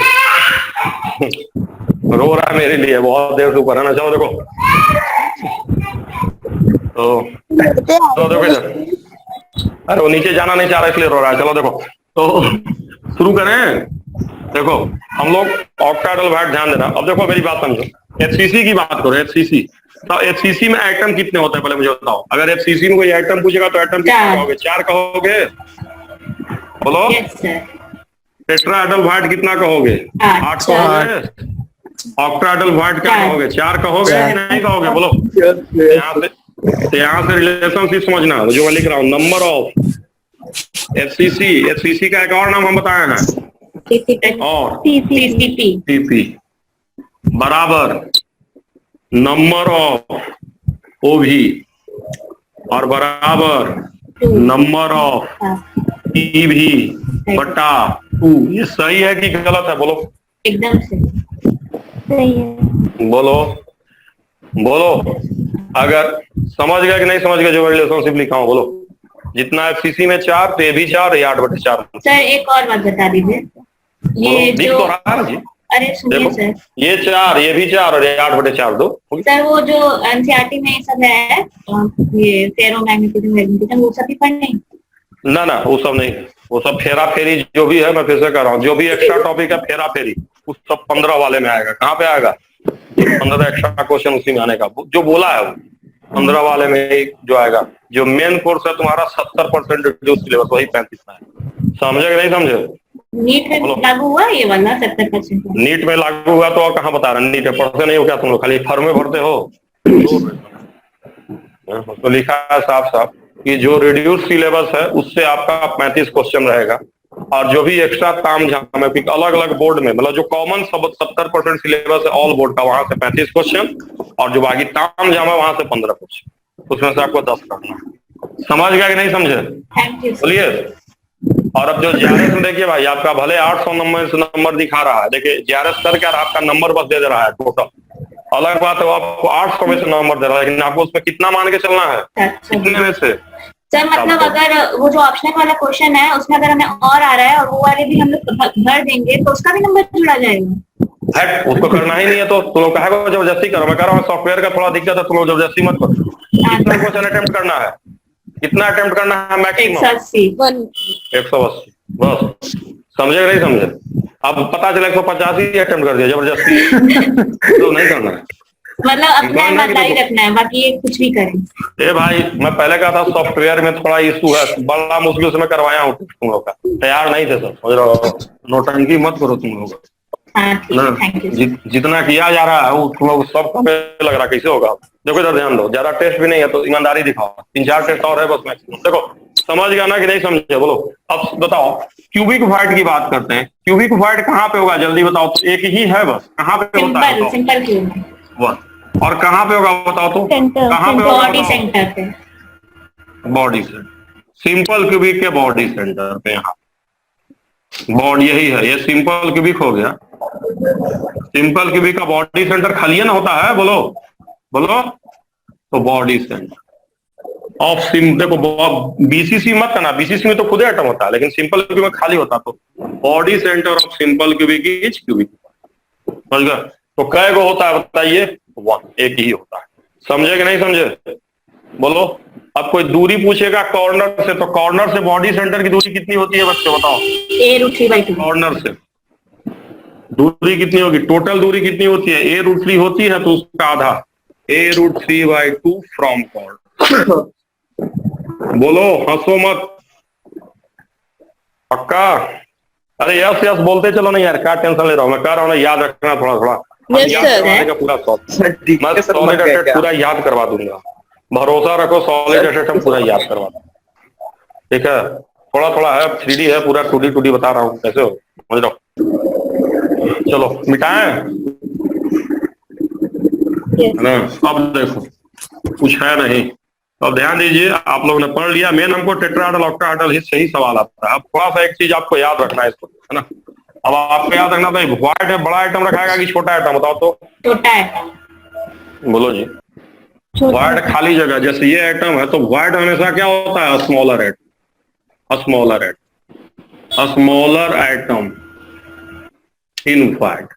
रो रहा है मेरे लिए, बहुत देर से ऊपर है ना। चलो देखो तो देखो इधर, अरे वो नीचे जाना नहीं चाह रहा इसलिए रो रहा है। चलो देखो तो शुरू करें। देखो हम लोग ऑक्टा डेल्वार्ट ध्यान देना। अब देखो मेरी बात समझो, एफसीसी की बात करो, एफसीसी तो एफसीसी में एटम कितने होते हैं पहले मुझे बताओ। अगर एफसीसी में कोई एटम पूछेगा तो एटम कितने कहोगे? 4 कहोगे, बोलो। Yes sir. टेट्रा डेल्वार्ट कितना कहोगे? 8 कहोगे। ऑक्टा डेल्वार्ट क्या कहोगे? 4 कहोगे कि नहीं कहोगे, बोलो। यहाँ से रिलेशनशिप समझना जो मैं लिख रहा हूँ, नंबर ऑफ एफसीसी का एक और नाम हम बताए हैं, और टीपी बराबर नंबर ऑफ ओवी और बराबर नंबर ऑफ ईवी बटा 2। ये सही है कि गलत है, बोलो। एकदम सही है। बोलो बोलो, अगर समझ गया कि नहीं समझ गया जो रिलेशनशिप लिखा हूँ, बोलो। जितना एफसीसी में 4 तो ये भी 4, ये 8/4। सर एक और बात बता दीजिए, ये दिख जो तो रहा है जी, अरे सुनिए सर, ये 4 ये भी 4 और ये 8/4 दो। सर वो जो एनसीईआरटी में ये सब है, ये फेरोमैग्नेटिज्म वो सब भी पढ़ने। ना ना वो सब नहीं, वो सब फेरा फेरी जो भी है, मैं फिर से कर रहा हूँ, जो भी एक्स्ट्रा टॉपिक है फेरा फेरी उस सब 15 वाले में आएगा। कहाँ पे आएगा? 15 एक्स्ट्रा क्वेश्चन उसी में आने का, जो बोला है वो 15 वाले में जो आएगा। जो मेन कोर्स है तुम्हारा 70% जो सिलेबस वही 35 में है। समझे कि नहीं समझे? नीट में लागू हुआ ये वाला 70%? नीट में लागू हुआ तो और कहाँ बता रहे? नीट में पढ़ते नहीं हो क्या तुम लोग? खाली फॉर्म में भरते हो। तो लिखा है साफ साफ कि जो रिड्यूस सिलेबस है उससे आपका 35 क्वेश्चन रहेगा, और जो भी एक्स्ट्रा ताम झाम है अलग अलग बोर्ड में, मतलब जो कॉमन 70% सिलेबस है ऑल बोर्ड का, वहां से 35 क्वेश्चन, और जो बाकी ताम झाम है वहां से 15 क्वेश्चन, उसमें से आपको 10 करना। समझ गया कि नहीं समझे? Thank you. बोलिए। और अब जो जीआरएस में देखिए भाई, आपका भले 800 नंबर दिखा रहा है, देखिए जीआरएस कर क्या रहा है, आपका नंबर बस दे रहा है टोटल। अलग बात है वो आपको 800 में से नंबर दे रहा है, लेकिन आपको उसमें कितना मान के चलना है, कितने में से। सर मतलब अगर वो जो ऑप्शनल वाला क्वेश्चन है उसमें अगर हमें और आ रहा है और वो वाले भी हम लोग भर देंगे तो उसका भी नंबर जुड़ा जाएगा। है उसको करना ही नहीं है तो तुम लोग कहे जबरदस्ती करो। मैं कह रहा हूँ सॉफ्टवेयर का थोड़ा दिक्कत है, तुम लोग जबरदस्ती मत करो। कितना क्वेश्चन अटेम्प्ट करना है? कितना अटेम्प्ट करना है मैक्सिमम? 180 बस। समझे कि नहीं समझे? अब पता चला 185 अटेम्प्ट कर दिया जबरदस्ती तो नहीं करना है, मतलब अपना ईमानदारी रखना है, बाकी ये कुछ भी करें। ए भाई मैं पहले कहा था सॉफ्टवेयर में थोड़ा इशू है, बड़ा मुश्किल से मैं करवाया हूँ तुम लोग का, तैयार नहीं थे सब, समझ रहे हो? नोटंकी मत करो तुम लोग। जितना किया जा रहा है वो तुम लोग सब लग रहा कैसे होगा। देखो इधर ध्यान दो, ज्यादा टेस्ट भी नहीं है तो ईमानदारी दिखाओ, 3-4 टेस्ट और है बस मैक्सिमम। देखो समझ गया ना कि नहीं समझे? बोलो। अब बताओ क्यूबिक वॉइड की बात करते हैं, क्यूबिक वॉइड कहाँ पे होगा जल्दी बताओ तो? एक ही है बस, कहाँ पे होता है? सिंपल क्यूब बस। और कहाँ पे होगा बताओ तो? कहाँ पे? बॉडी सेंटर पे। बॉडी सेंटर, सिंपल क्यूबिक के बॉडी सेंटर पे, यहाँ बॉडी यही है, ये सिंपल क्यूबिक हो गया। सिंपल क्यूबिक का बॉडी सेंटर खाली ना होता है, बोलो बोलो। तो बॉडी सेंटर ऑफ सिम, देखो बीसीसी मत करना, बीसीसी में तो खुद एटम होता है, लेकिन सिंपल क्यूबिक में खाली होता। तो body centre of simple cubic is cubic. समझ गए? तो कै गो होता है बताइए? 1, एक ही होता है। समझे कि नहीं समझे? बोलो। अब कोई दूरी पूछेगा कॉर्नर से, तो कॉर्नर से बॉडी सेंटर की दूरी कितनी होती है बच्चे बताओ? a√3/2। कॉर्नर से दूरी कितनी होगी? टोटल दूरी कितनी होती है? a√3 होती है तो उसका आधा, a√3/2 फ्रॉम कॉर्नर। बोलो, हंसो मत, पक्का? अरे यस यस बोलते चलो नहीं यार, क्या टेंशन ले रहा हूँ, मैं कह रहा हूँ ना, याद रखना थोड़ा थोड़ा। Yes, याद sir. करवाने का पूरा शौक, ठीक मैं है सर, सॉलिड मत गए एसेट क्या? पूरा याद करवा दूंगा, भरोसा रखो, सॉलिड एसेट हम पूरा याद करवा दूंगा। ठीक है? थोड़ा थोड़ा है, 3D है, पूरा 2D बता रहा हूँ, कैसे हो, समझ रहा हूँ? चलो मिटाएं, है ना? अब देखो कुछ है नहीं, तो अब ध्यान दीजिए, आप लोगों ने पढ़ लिया, मेन हमको टेट्राहेड्रल ऑक्टाहेड्रल ही सही सवाल आता है। अब थोड़ा सा एक चीज आपको याद रखना है इसको, है ना? अब आपको याद रखना था, व्हाइट है बड़ा आइटम रखाएगा कि छोटा आइटम, बताओ तो? छोटा है। बोलो जी। व्हाइट खाली जगह, जैसे ये आइटम है तो व्हाइट हमेशा क्या होता है? स्मॉलर आइटम, स्मॉलर आइटम इन व्हाइट।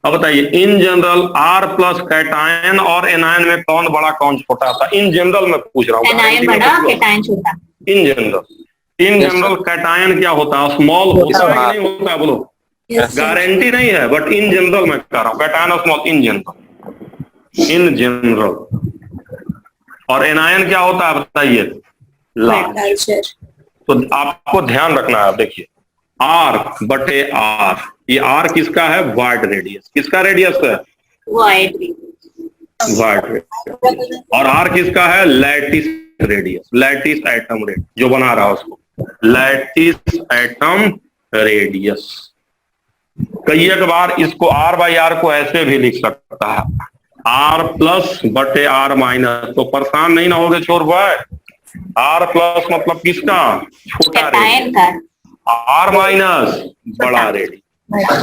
अब बताइए, in general R plus cation और एनायन में कौन बड़ा कौन छोटा था? इन जनरल में पूछ रहा हूँ, एनायन बड़ा, कैटायन छोटा। इन जनरल कैटायन क्या होता है? स्मॉल होता है कि नहीं होता है? बोलो। गारंटी नहीं है, बट इन जनरल मैं कह रहा हूँ, कैटायन स्मॉल इन जनरल। और एनायन क्या होता है बताइए? लार्ज। तो आपको ध्यान रखना है, देखिए R/R, ये R किसका है? Wide radius. किसका रेडियस है? वाइड। और R किसका है? Lattice radius, lattice atom radius, जो बना रहा है उसको लैटिस एटम रेडियस। कई एक बार इसको R/R को ऐसे भी लिख सकता है, R+/R-, तो परेशान नहीं ना होगे छोर भाई। R+ मतलब किसका? छोटा रेडियस, R- बड़ा रेडियस।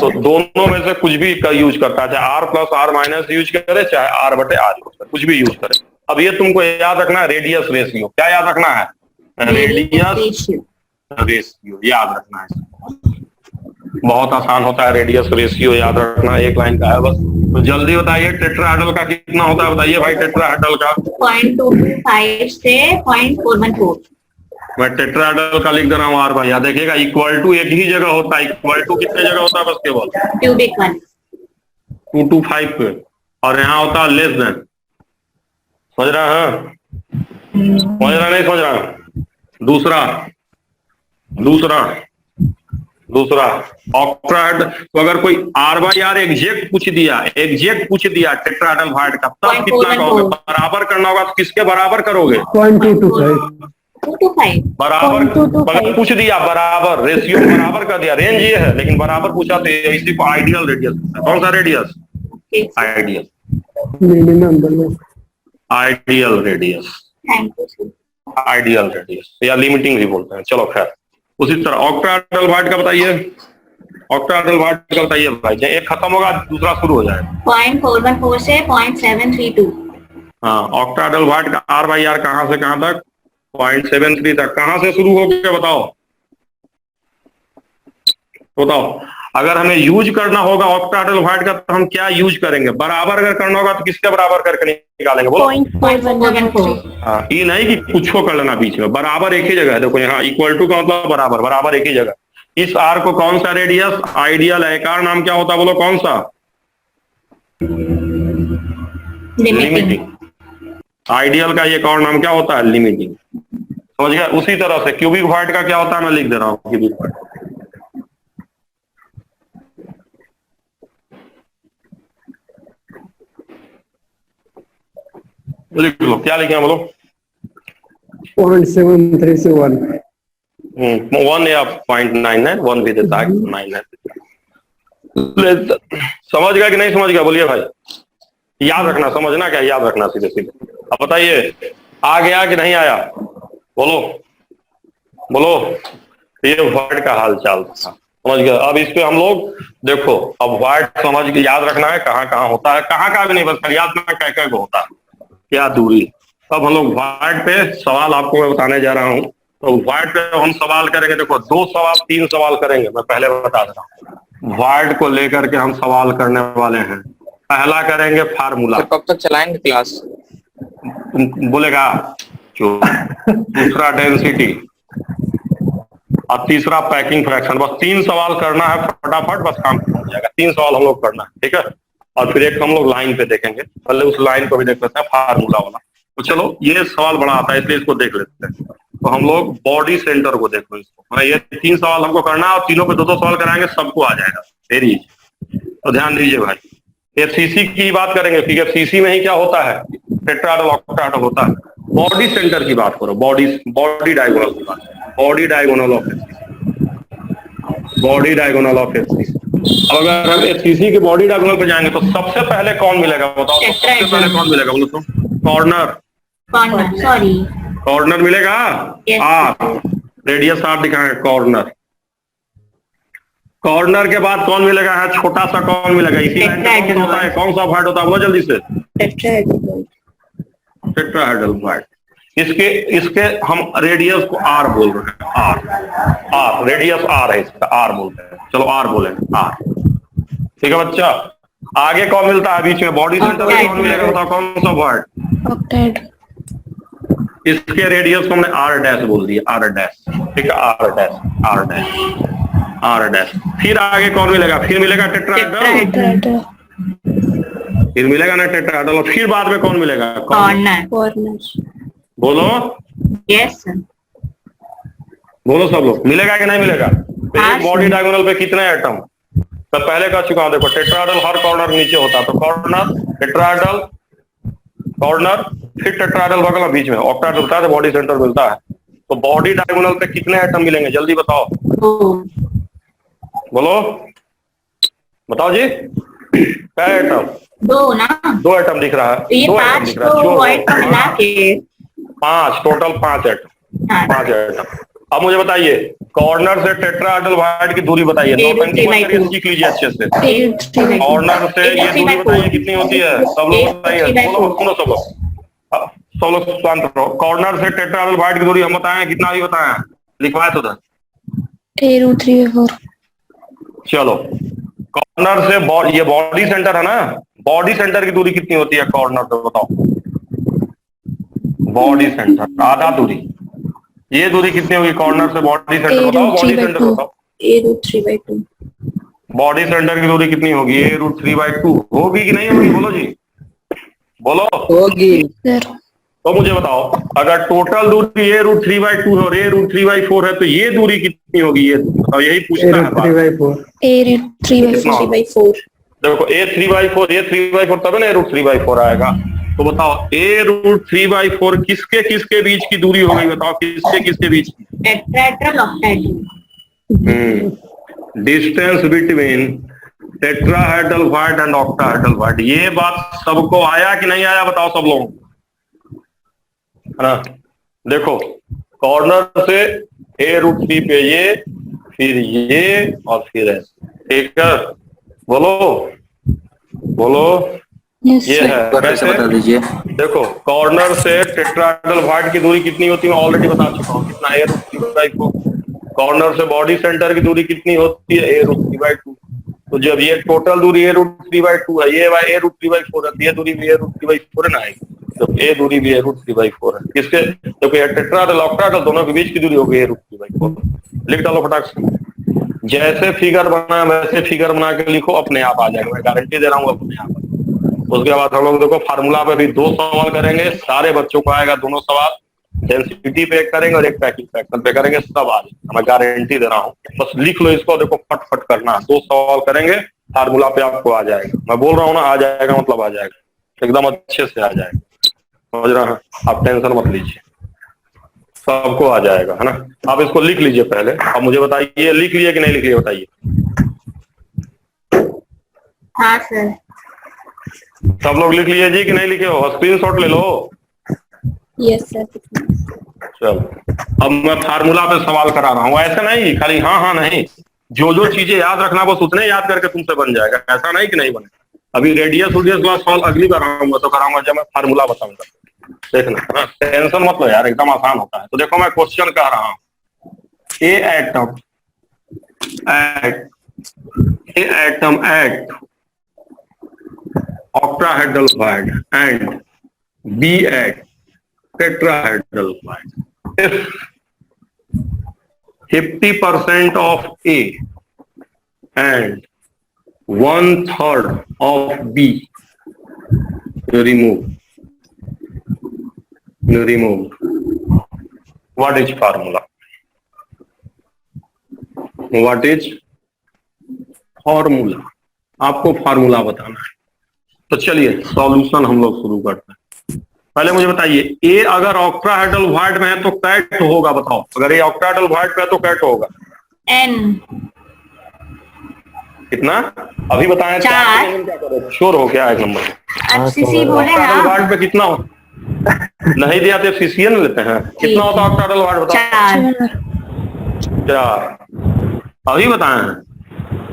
तो दोनों में से कुछ भी का यूज करता है, चाहे R+R- यूज करे, चाहे R/R यूज करे, कुछ भी यूज करे। अब ये तुमको याद रखना है, रेडियस रेशियो। क्या याद रखना है? रेडियस रेशियो याद रखना है। बहुत आसान होता है, रेडियस रेशियो याद रखना, एक लाइन का है बस। तो जल्दी बताइए, टेट्राहेड्रल का कितना होता है? बताइए भाई, टेट्राहेड्रल का 0.225 से 0.414। मैं टेट्राहेड्रल का लिख दे रहा हूँ R/R। देखिएगा, इक्वल टू एक ही जगह होता है, इक्वल टू कितने जगह होता है? बस केवल क्यूबिक 1 225 पे, और यहाँ होता है लेस देन। समझ रहा है? समझ रहा नहीं समझ रहा? दूसरा ऑक्टाहेड्रल, तो अगर कोई R/R एग्जैक्ट पूछ दिया टेट्राहेड्रल व्हाइट का, तब कितना कहोगे? बराबर करना होगा तो किसके बराबर करोगे? 0.225 बराबर। अगर पूछ दिया बराबर, रेशियो बराबर कर दिया, रेंज ये है, लेकिन बराबर पूछा तो इसी को आइडियल रेडियस। कौन सा रेडियस? आइडियल रेडियस या लिमिटिंग भी बोलते हैं। चलो खैर, उसी तरह ऑक्टाहेड्रल व्हाइट का बताइए, ऑक्टाहेड्रल व्हाइट का बताइए भाई। एक खत्म होगा दूसरा शुरू हो जाएगा। 0.414 से 0.732। हाँ, ऑक्टाहेड्रल व्हाइट का R/R कहां से कहां तक? 0.73 तक। कहां से शुरू हो गया बताओ? अगर हमें यूज करना होगा ऑक्टाहेड्रल व्हाइट का, तो हम क्या यूज करेंगे? बराबर अगर करना होगा तो किसके बराबर करके निकालेंगे? बोलो। 0.414। हाँ, ये नहीं कि कुछ को कर लेना बीच में, बराबर एक ही जगह है। देखो यहाँ इक्वल टू का मतलब बराबर एक ही जगह। इस R को कौन सा रेडियस? आइडियल है। एक और नाम क्या होता है? बोलो कौन सा? लिमिटिंग। आइडियल का एक और नाम क्या होता है? लिमिटिंग। समझ गया? उसी तरह से क्यूबिक व्हाइट का क्या होता है? मैं लिख दे रहा हूँ, क्यूबिक व्हाइट। लिख लो, क्या लिखे? बोलो। 0.73 से 1 या 0.99, 1 भी देता है, 9 है। समझ गया कि नहीं समझ गया? बोलिए भाई। याद रखना, समझना क्या याद रखना, सीधे सीधे। अब बताइए, आ गया कि नहीं आया? बोलो। ये व्हाइट का हाल चाल था, समझ गया? अब इस पे हम लोग देखो, अब व्हाइट समझ के याद रखना है कहाँ कहाँ होता है, कहाँ का भी नहीं, बस याद रखना क्या होता है, क्या दूरी। अब हम लोग व्हाइट पे सवाल आपको मैं बताने जा रहा हूँ। तो व्हाइट पे हम सवाल करेंगे, देखो 2 सवाल 3 सवाल करेंगे, मैं पहले बता दे रहा हूँ। वाइड को लेकर के हम सवाल करने वाले हैं। पहला करेंगे फार्मूला, सर कब तक चलाएंगे क्लास? बोलेगा जो, दूसरा डेंसिटी और तीसरा पैकिंग फ्रैक्शन। बस 3 सवाल करना है फटाफट, बस काम हो जाएगा। 3 सवाल हम लोग करना है, ठीक है। और फिर एक हम लोग लाइन पे देखेंगे, पहले उस लाइन को भी देख लेते हैं, फार्मूला वाला। तो चलो, ये सवाल बड़ा आता है इसलिए इसको देख लेते हैं। तो हम लोग बॉडी सेंटर को देखो इसको, ये 3 सवाल हमको करना है और तीनों पे 2-2 सवाल कराएंगे, सबको आ जाएगा। Very easy. तो ध्यान दीजिए भाई, एफसीसी की बात करेंगे, ठीक है। एफसीसी में ही क्या होता है, टेट्राहेड्रल ऑक्टाहेड्रल होता है। बॉडी सेंटर की बात करो, बॉडी डायगोनल की बात, body diagonal of FCC, body diagonal of FCC. अब अगर हम एफसीसी के बॉडी डायगोनल पे जाएंगे तो सबसे पहले कौन मिलेगा, बताओ तो सबसे पहले कौन मिलेगा, बोलो तो। कॉर्नर, सॉरी, कॉर्नर मिलेगा। Yes. आर, रेडियस आर दिखाएंगे, कॉर्नर। कॉर्नर के बाद कौन मिलेगा, है छोटा सा कौन मिलेगा, इसी लाइन पे कौन सा होता है, कौन सा वाइड होता है, बोलो जल्दी से। टेट्राहेड्रल। इसके हम रेडियस को आर बोल रहे हैं, आर रेडियस आर है इसका, आर बोलते हैं। चलो आर बोलेंगे, आर, ठीक है बच्चा। आगे कौन मिलता है बीच में, बॉडी सेंटर में कौन मिलेगा, बताओ कौन सा वर्ड। ऑक्टेड। इसके रेडियस को हमने आर डैश बोल दिया, आर डैश, ठीक है। R dash, R dash, R dash. फिर आगे कौन मिलेगा, फिर मिलेगा टेट्राहेड्रल, फिर मिलेगा ना टेट्राहेड्रल, और फिर बाद में कौन मिलेगा, कॉर्नर। बोलो, यस सर, बोलो सब लोग, मिलेगा कि नहीं मिलेगा। तो हाँ, एक बॉडी डायगोनल पे कितने एटम, तो पहले कह चुका हूं, देखो टेट्राहेड्रल हर कॉर्नर नीचे होता है, तो कॉर्नर, टेट्राहेड्रल, कॉर्नर, फिर टेट्राहेड्रल बगल में बीच में ऑक्टाहेड्रल होता है, तो बॉडी सेंटर मिलता है। तो बॉडी डायगोनल पे कितने एटम मिलेंगे, जल्दी बताओ, बोलो, बताओ जी। क्या एटम, 2 ना, 2 एटम दिख रहा है, तो ये 2 एटम 5 दिख रहा को है, व्हाइट को मिला के 5 टोटल, 5 एटम, हाँ, 5 एटम। अब मुझे बताइए, कॉर्नर से टेट्राहेड्रल वाइड की दूरी बताइए, सीख लीजिए अच्छे से। कॉर्नर से ये दूरी बताइए कितनी होती है, सब लोग बताइए, सुनो सब लोग शांत रहो। कॉर्नर से टेट्राहेड्रल वाइड की दूरी हम बताएं, कितना भी बताएं, लिखवाए तो A√3/4। चलो, कॉर्नर से ये बॉडी सेंटर है ना, बॉडी सेंटर की दूरी कितनी होती है कॉर्नर से, बताओ। बॉडी सेंटर आधा दूरी, ये दूरी कितनी होगी कॉर्नर से बॉडी सेंटर, बताओ। बॉडी सेंटर बताओ, A√3/2। बॉडी सेंटर की दूरी कितनी होगी, A√3/2 होगी कि नहीं होगी, बोलो जी, बोलो। होगी सर। तो मुझे बताओ, अगर टोटल दूरी A√3/2 है और A√3/4 है, तो ये दूरी कितनी होगी, ये बताओ, यही पूछना है। A√3/4। देखो A3/4 तब ना A√3/4 आएगा। तो बताओ A√3/4 किसके किसके बीच की दूरी होगी, बताओ किसके किसके बीच की। Tetrahedral octahedral. Distance between tetrahedral void and octahedral wide. ये बात सबको आया कि नहीं आया, बताओ सब लोग, है ना। देखो, कॉर्नर से A√3 पे ये, फिर ये और फिर ऐसे, ठीक है। बोलो बोलो, ये है कैसे, बता दीजिए। देखो कॉर्नर से टेट्राहेड्रल वाइड की दूरी कितनी होती है, ऑलरेडी बता चुका हूँ, कितना, A√3/4। कॉर्नर से बॉडी सेंटर की दूरी कितनी होती है, A√3/2। तो जब ये टोटल दूरी A√3/2 है, ये A√3/4 है, ये दूरी भी A√3/4 है ना आएगी, तो A दूरी भी A√3/4 है। किसके, देखो ये टेट्राहेड्रल ऑक्टाहेड्रल दोनों के बीच की दूरी होगी A√3/4। लिख डालो फटाक से, जैसे फिगर बना वैसे फिगर बना के लिखो, अपने आप आ जाएगा, मैं गारंटी दे रहा हूँ, अपने आप। उसके बाद हम लोग देखो फार्मूला पे भी 2 सवाल करेंगे, सारे बच्चों को आएगा दोनों सवाल। डेंसिटी पे एक करेंगे और एक पैकिंग फ्रैक्शन पे करेंगे, सब आ जाएगा, मैं गारंटी दे रहा हूँ। बस लिख लो इसको, देखो फट फट करना, 2 सवाल करेंगे, फार्मूला पे आपको आ जाएगा। मैं बोल रहा हूँ ना, आ जाएगा मतलब आ जाएगा, एकदम अच्छे से आ जाएगा, समझ रहे हैं, आप टेंशन मत लीजिए, सबको आ जाएगा, है ना। आप इसको लिख लीजिए पहले, अब मुझे बताइए लिख लिए कि नहीं लिख लिए, बताइए। हाँ सर, सब लोग लिख लिए जी कि नहीं लिखे हो, स्क्रीनशॉट ले लो। Yes sir. चलो, अब मैं फार्मूला पे सवाल करा रहा हूँ, ऐसा नहीं खाली हाँ नहीं, जो जो चीजें याद रखना बस उतने याद करके तुमसे बन जाएगा, ऐसा नहीं कि नहीं बने। अभी रेडियस वाला सवाल अगली बार आऊंगा तो कराऊंगा जब मैं फार्मूला बताऊंगा, देखना, हाँ टेंशन मत लो यार, एकदम आसान होता है। तो देखो मैं क्वेश्चन कह रहा हूँ, A atom at A atom at octahedral void and B at tetrahedral void. If 50% of A and 1/3 of B removed. What is formula? What is formula? आपको फार्मूला बताना है। तो चलिए सॉल्यूशन हम लोग शुरू करते हैं। पहले मुझे बताइए, ए अगर ऑक्टाहेड्रल वॉइड में है तो कैट होगा, बताओ। अगर ये ऑक्टाहेड्रल वॉइड में है तो कैट होगा N कितना? अभी बताएं। 4 श्योर हो क्या? एक नंबर FCC बोले ऑक्टाहेड्रल ना, वॉइड में कितना हो? नहीं दिया तो FCCN लेते हैं। कितना होता है ऑक्टाहेड्रल वॉइड? बताओ। 4। अभी बताएं।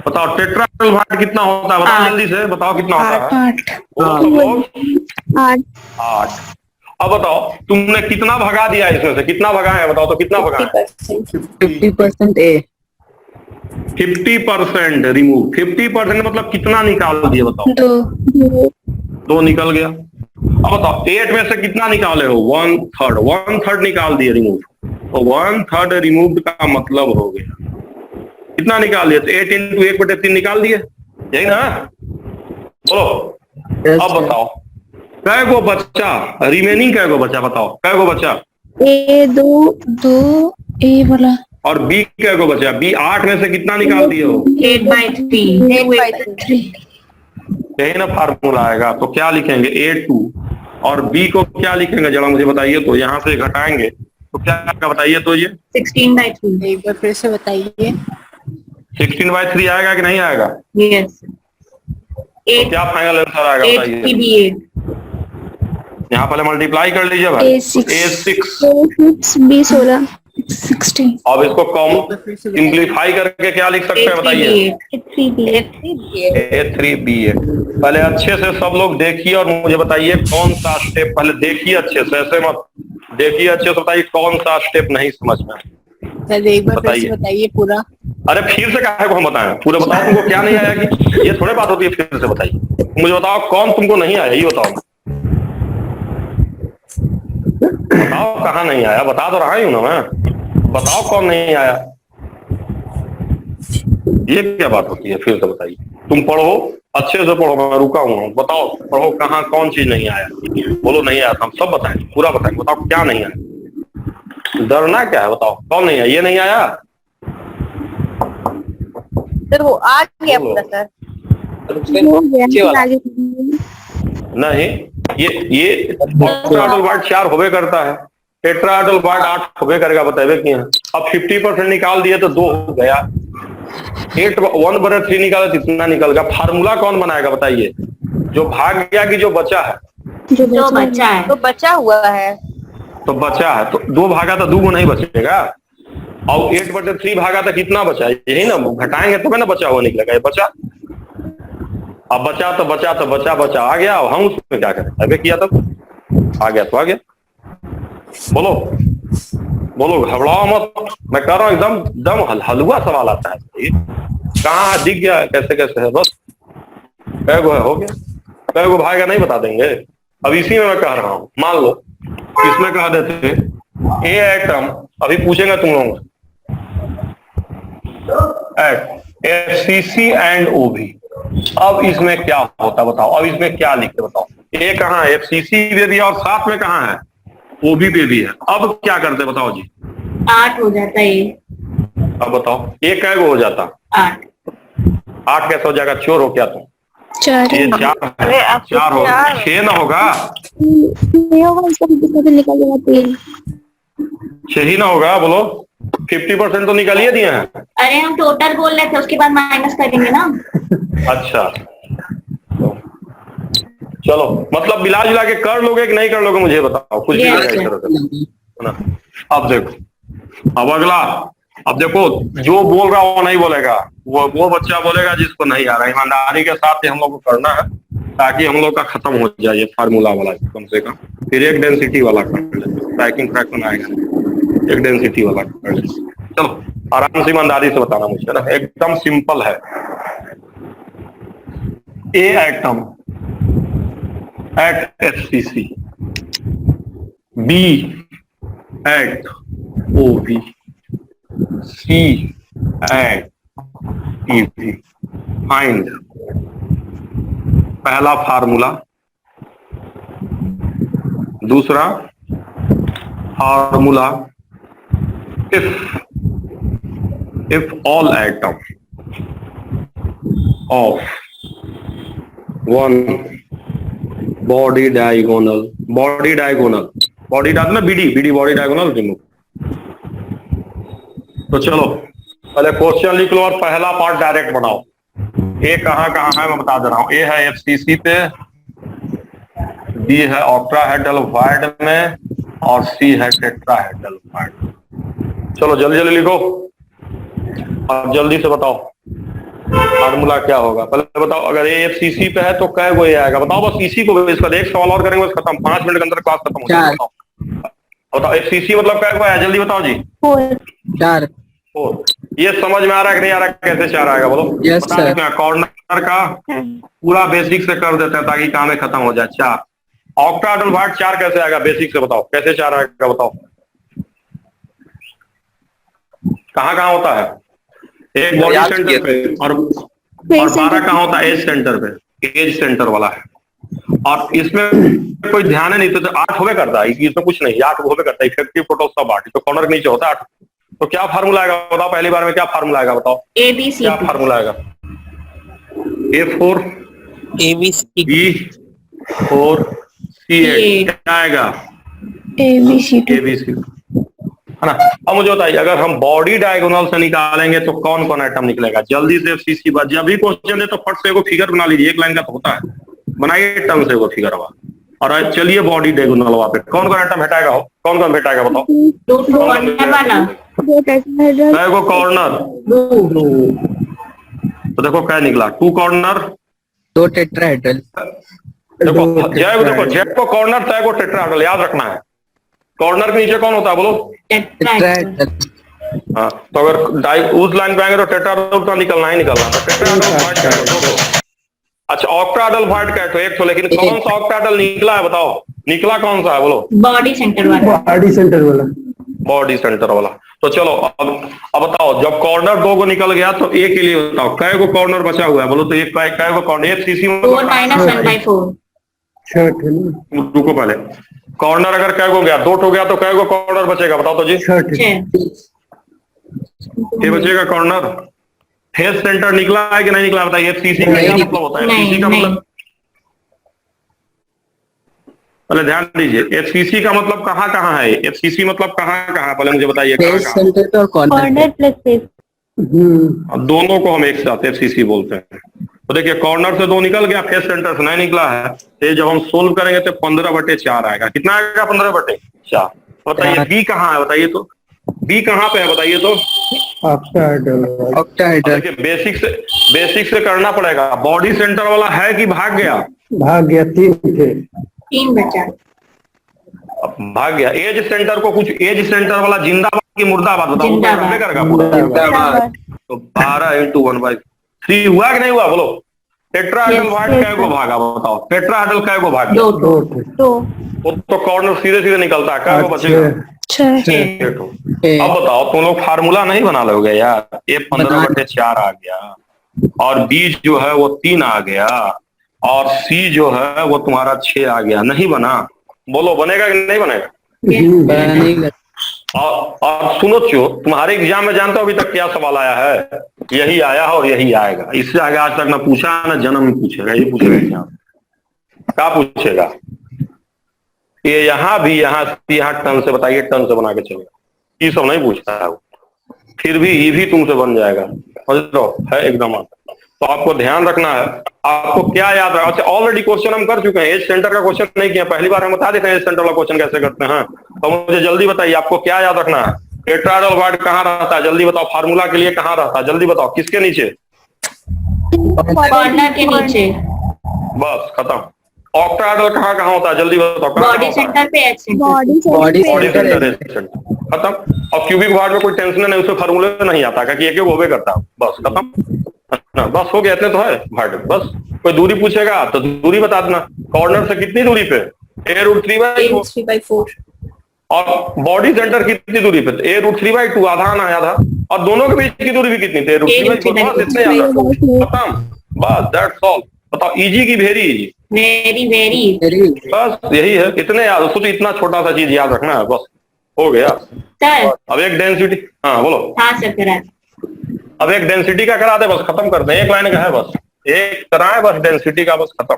बताओ टेट्राहेड्रल वॉइड कितना होता है? बताओ जल्दी से, बताओ कितना होता है? 8। अब बताओ तुमने कितना भगा दिया इसमें से? कितना भगा है बताओ तो? कितना भगा है? 50% A. 50% रिमूव। 50% मतलब कितना निकाल दिए बताओ? 2 निकल गया। अब बताओ 8 में से कितना निकाले हो? 1/3। 1/3 निकाल दिए रिमूव। तो 1/3 रिमूव का मतलब हो गया कितना निकाल दिया? तो 8 × 1/3 निकाल दिए, यही ना? बोलो। अब बताओ कै गो बच्चा रिमेनिंग? कै गो बच्चा बताओ? कै गो बच्चा? A 2 A वाला और बी कै गो बच्चा? बी 8 में से कितना निकाल दिए हो? 8/3। यही ना फार्मूला आएगा। तो क्या लिखेंगे? A2 और बी को क्या लिखेंगे जरा मुझे बताइए तो। यहाँ से घटाएंगे तो क्या बताइए तो? ये 16/3। एक बार फिर से बताइए। 16/3 आएगा कि नहीं आएगा? यस। तो क्या फाइनल आंसर आएगा बताइए? 8 यहाँ पहले मल्टीप्लाई कर लीजिए भाई। A6 A6 B 16 16 अब इसको कम सिंप्लीफाई करके क्या लिख सकते हैं बताइए? A3B8। पहले अच्छे से सब लोग देखिए और मुझे बताइए कौन सा स्टेप, पहले देखिए अच्छे से, ऐसे मत देखिए अच्छे से, बताइए कौन सा स्टेप नहीं समझ में। सर एक बार फिर से बताइए पूरा। अरे फिर से काहे को हम बताएं? पूरे बताओ। तुमको क्या नहीं आया? कि ये थोड़े बात होती है फिर से बताइए। मुझे बताओ कौन तुमको नहीं आया, ये बताओ। बताओ कहाँ नहीं आया? बता तो रहा हूं ना मैं। बताओ कौन नहीं आया? ये क्या बात होती है? फिर से बताइए। तुम पढ़ो अच्छे से पढ़ो, मैं रुका हूँ। बताओ पढ़ो कहाँ कौन चीज नहीं आया? बोलो नहीं आया, हम सब बताएंगे, पूरा बताएंगे। बताओ क्या नहीं आया? डरना क्या है? बताओ कौन नहीं आया? ये नहीं आया सर वो आ गया पूरा सर। हो गया आगे। नहीं। ये ऑक्टाहेड्रल वॉइड 4 होबे करता है, टेट्राहेड्रल वॉइड 8 होबे करेगा, बताइए कि अब 50% निकाल दिए तो 2 हो गया। 1/3 निकाला तो इतना निकल गया। फार्मूला कौन बनाएगा बताइए? जो भाग गया कि जो बचा है? जो बच्चा है। तो बचा हुआ है। तो बचा है तो 2 भागा तो 2 को नहीं बचेगा। और 8/3 भागा तो कितना बचा? यही ना, घटाएंगे तो ना बचा हुआ निकलेगा। ये बचा। अब बचा तो बचा आ गया। अब हम उसमें क्या करें? अबे किया तब आ गया तो आ गया। बोलो बोलो, घबराओ मत। मैं कह रहा हूँ एकदम हलवा सवाल आता है। कहाँ दिख गया? कैसे कैसे है? बस कै गो है, हो गया। कै गो भागा नहीं बता देंगे? अब इसी में मैं कह रहा हूँ, मान लो इसमें कह देते ए एटम, अभी पूछेंगे तुम लोग एट FCC एंड OB। अब इसमें क्या होता बताओ? अब इसमें क्या लिखते बताओ? ए कहाँ है? FCC पे भी है और साथ में कहाँ है? OB पे भी है। अब क्या करते बताओ जी? 8 हो जाता है। अब बताओ ए कै गो हो जाता? 8 कैसे हो जाएगा? चोर हो क्या तुम? 4 ये 4 हो, 6 ना होगा? निकल गया 3 6 ही ना होगा? बोलो 50% तो निकालिए दिए हैं। अरे हम टोटल बोल रहे थे, उसके बाद माइनस करेंगे ना। अच्छा चलो, मतलब मिला जुला के कर लोगे कि नहीं कर लोगे मुझे बताओ। कुछ भी Yes, इस तरह से ना। अब देखो, अब अगला, अब देखो जो बोल रहा वो नहीं बोलेगा, वो बच्चा बोलेगा जिसको नहीं आ रहा। ईमानदारी के साथ ही हम लोग को करना है ताकि हम लोग का खत्म हो जाए ये फार्मूला वाला कम से कम। फिर एक डेंसिटी वाला कर लेते, पैकिंग फ्रैक्शन आएगा नहीं, एक डेंसिटी वाला कर लेते। चलो आराम से ईमानदारी से बताना मुझे ना, एकदम सिंपल है। A atom at FCC, B at OV, C at EV. Find पहला फार्मूला, दूसरा formula if all atoms of one body diagonal में BD body diagonal रिमूव। तो चलो पहले क्वेश्चन लिख लो और पहला पार्ट डायरेक्ट बनाओ। ए कहाँ है मैं बता दे रहा हूँ। ए है FCC पे, बी है ऑक्टाहेड्रल में और सी है टेट्राहेड्रल। चलो जल्दी जल्दी लिखो और जल्दी से बताओ फार्मूला क्या होगा। पहले बताओ अगर ए FCC पे है तो कै गो ए आएगा, बताओ बस इसी को। इसका एक सवाल और करेंगे बस खत्म, 5 मिनट के अंदर क्लास खत्म हो जाएगा। बताओ FCC मतलब कै गो आया, जल्दी बताओ जी। 4। ये समझ में आ रहा है कि नहीं आ रहा, कैसे 4 आएगा बोलो। Yes sir. कॉर्नर का पूरा बेसिक से कर देते हैं ताकि काम में खत्म हो जाए। 4 ऑक्टाहेड्रल भाग 4 कैसे आएगा, बेसिक से बताओ कैसे 4 आएगा बताओ। कहाँ होता है, एक बॉडी सेंटर पे और 12 कहाँ होता है, एज सेंटर पे, एज सेंटर वाला है। और इसमें कोई ध्यान है नहीं तो 8 होवे करता है, इसमें कुछ नहीं, 8 होवे करता है। इफेक्टिव टोटल सब 8, तो कॉर्नर के नीचे होता है 8। तो क्या फार्मूला आएगा बताओ, पहली बार में क्या फार्मूला आएगा बताओ। ABC क्या फार्मूला आएगा, A4 ABC B4 C8 क्या आएगा, ABC है ना। अब मुझे बताइए अगर हम बॉडी डायगोनल से निकालेंगे तो कौन कौन आइटम निकलेगा। जल्दी से FCC बात, जब भी क्वेश्चन दे तो फट से एगो फिगर बना लीजिए, एक लाइन का तो होता है, बनाइए टर्म से एगो फिगर हुआ। और चलिए बॉडी डायगोनल वहां पे कौन कौन आइटम हटाएगा, हो कौन कौन हटाएगा बताओ। एगो कॉर्नर, तो देखो क्या निकला, 2 कॉर्नर 2 टेट्राहेड्रल। देखो जेड को कॉर्नर तय को टेट्राहेड्रल याद रखना है। कॉर्नर के नीचे कौन होता है बोलो, टेट्राहेड्रल। हाँ, तो अगर उस लाइन पे आएंगे तो टेट्राहेड्रल तो निकलना ही निकलना। तो टेट्राहेड्रल, अच्छा ऑक्टाहेड्रल वाइड का तो एक तो, लेकिन कौन सा ऑक्टाहेड्रल निकला है बताओ, निकला कौन सा है बोलो। बॉडी सेंटर वाला, बॉडी सेंटर वाला। तो चलो अब बताओ, जब कॉर्नर 2 को निकल गया तो ए के लिए बताओ कै गो कॉर्नर बचा हुआ है बोलो। तो एक कै गो कॉर्नर, FCC में 4 - 1/4। रुको पहले, कॉर्नर अगर कै गो गया, 2 हो गया तो कै गो कॉर्नर बचेगा बताओ तो जी। 6। ये बचेगा कॉर्नर। फेस सेंटर निकला है कि नहीं निकला बताइए। FCC का क्या मतलब होता है, FCC का मतलब, पहले ध्यान दीजिए, FCC का मतलब कहाँ है, FCC मतलब कहाँ पहले मुझे बताइए। सेंटर और कॉर्नर प्लस फेस, दोनों को हम एक साथ FCC बोलते हैं। तो देखिए कॉर्नर से 2 निकल गया, फेस सेंटर से नहीं निकला है, तो जब हम सोल्व करेंगे तो 15/4 आएगा। कितना आएगा, 15/4। बताइए बी कहाँ है बताइए तो, बी कहाँ पे है बताइए तो। ऑक्टाहेड्रल। बेसिक से करना पड़ेगा। बॉडी सेंटर वाला है कि भाग गया, 3 बचा, भाग गया। एज सेंटर को कुछ, एज सेंटर वाला जिंदाबाद की मुर्दाबाद बताओ, जिंदाबाद करेगा पूरा। तो 12 × 1/3 हुआ कि नहीं हुआ बोलो। टेट्राहेड्रल वाइड कै गो भागा बताओ, टेट्राहेड्रल कै गो भाग गया, 2 तो कॉर्नर सीधे निकलता है, कै गो बचेगा। अब बताओ तुम लोग फार्मूला नहीं बना लोगे यार। ये 15/4 आ गया और बी जो है वो 3 आ गया और सी जो है वो तुम्हारा 6 आ गया। नहीं बना, बोलो बनेगा कि नहीं बनेगा। और सुनो तुम्हारे एग्जाम में जानते हो अभी तक क्या सवाल आया है, यही आया है और यही आएगा। इससे आगे आज तक ना पूछा ना जन्म में पूछेगा, ये पूछेगा एग्जाम। क्या पूछेगा ये, यहाँ भी यहाँ टर्न से बताइए, टर्न से बना के चलेगा, ये सब नहीं पूछता है वो। फिर भी ये भी तुमसे बन जाएगा, समझ लो है एकदम। तो आपको ध्यान रखना है, आपको क्या याद रखना। अच्छा ऑलरेडी क्वेश्चन हम कर चुके हैं, एज सेंटर का क्वेश्चन नहीं किया, पहली बार हम बता देते हैं एज सेंटर वाला क्वेश्चन कैसे करते हैं। तो मुझे जल्दी बताइए आपको क्या याद रखना है। टेट्राहेड्रल वाइड कहाँ रहता है जल्दी बताओ, फार्मूला के लिए कहाँ रहता है जल्दी बताओ, किसके नीचे, कॉर्नर के नीचे, बस खत्म। ऑक्टाहेड्रल कहाँ होता है जल्दी बताओ, बॉडी सेंटर पे, एज सेंटर, बॉडी सेंटर खत्म। और क्यूबिक वार्ड में कोई टेंशन नहीं, उसमें फार्मूले नहीं आता क्योंकि एक होवे करता है, बस खत्म। है ना, बस हो गया, इतने तो है भाट, बस कोई दूरी पूछेगा तो दूरी बता देना, कॉर्नर से कितनी दूरी पे, a√3/4, 3/4 और बॉडी सेंटर कितनी दूरी पे, a√3/2, आधा आना आधा, और दोनों के बीच की दूरी भी कितनी थी, a√3/4, बस इतने याद रखो, खत्म, बस दैट्स ऑल। बताओ इजी की very easy, very very very बस यही है, इतने याद, सोचो इतना छोटा सा चीज याद रखना है, बस हो गया। सर। अब एक डेंसिटी, हाँ बोलो, हाँ सर करा। अब एक डेंसिटी का करा दे, बस खत्म कर दे, एक लाइन का है बस, एक कराए बस डेंसिटी का, बस खत्म।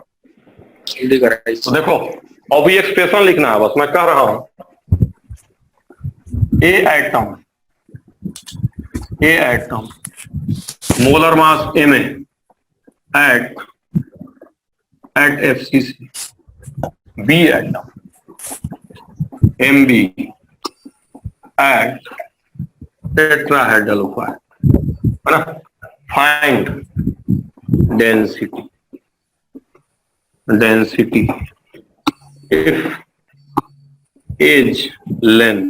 तो देखो अब ये एक्सप्रेशन लिखना है, बस मैं कह रहा हूं, A atom molar mass M at FCC, B atom MB at tetrahedral, है ना, find density if edge length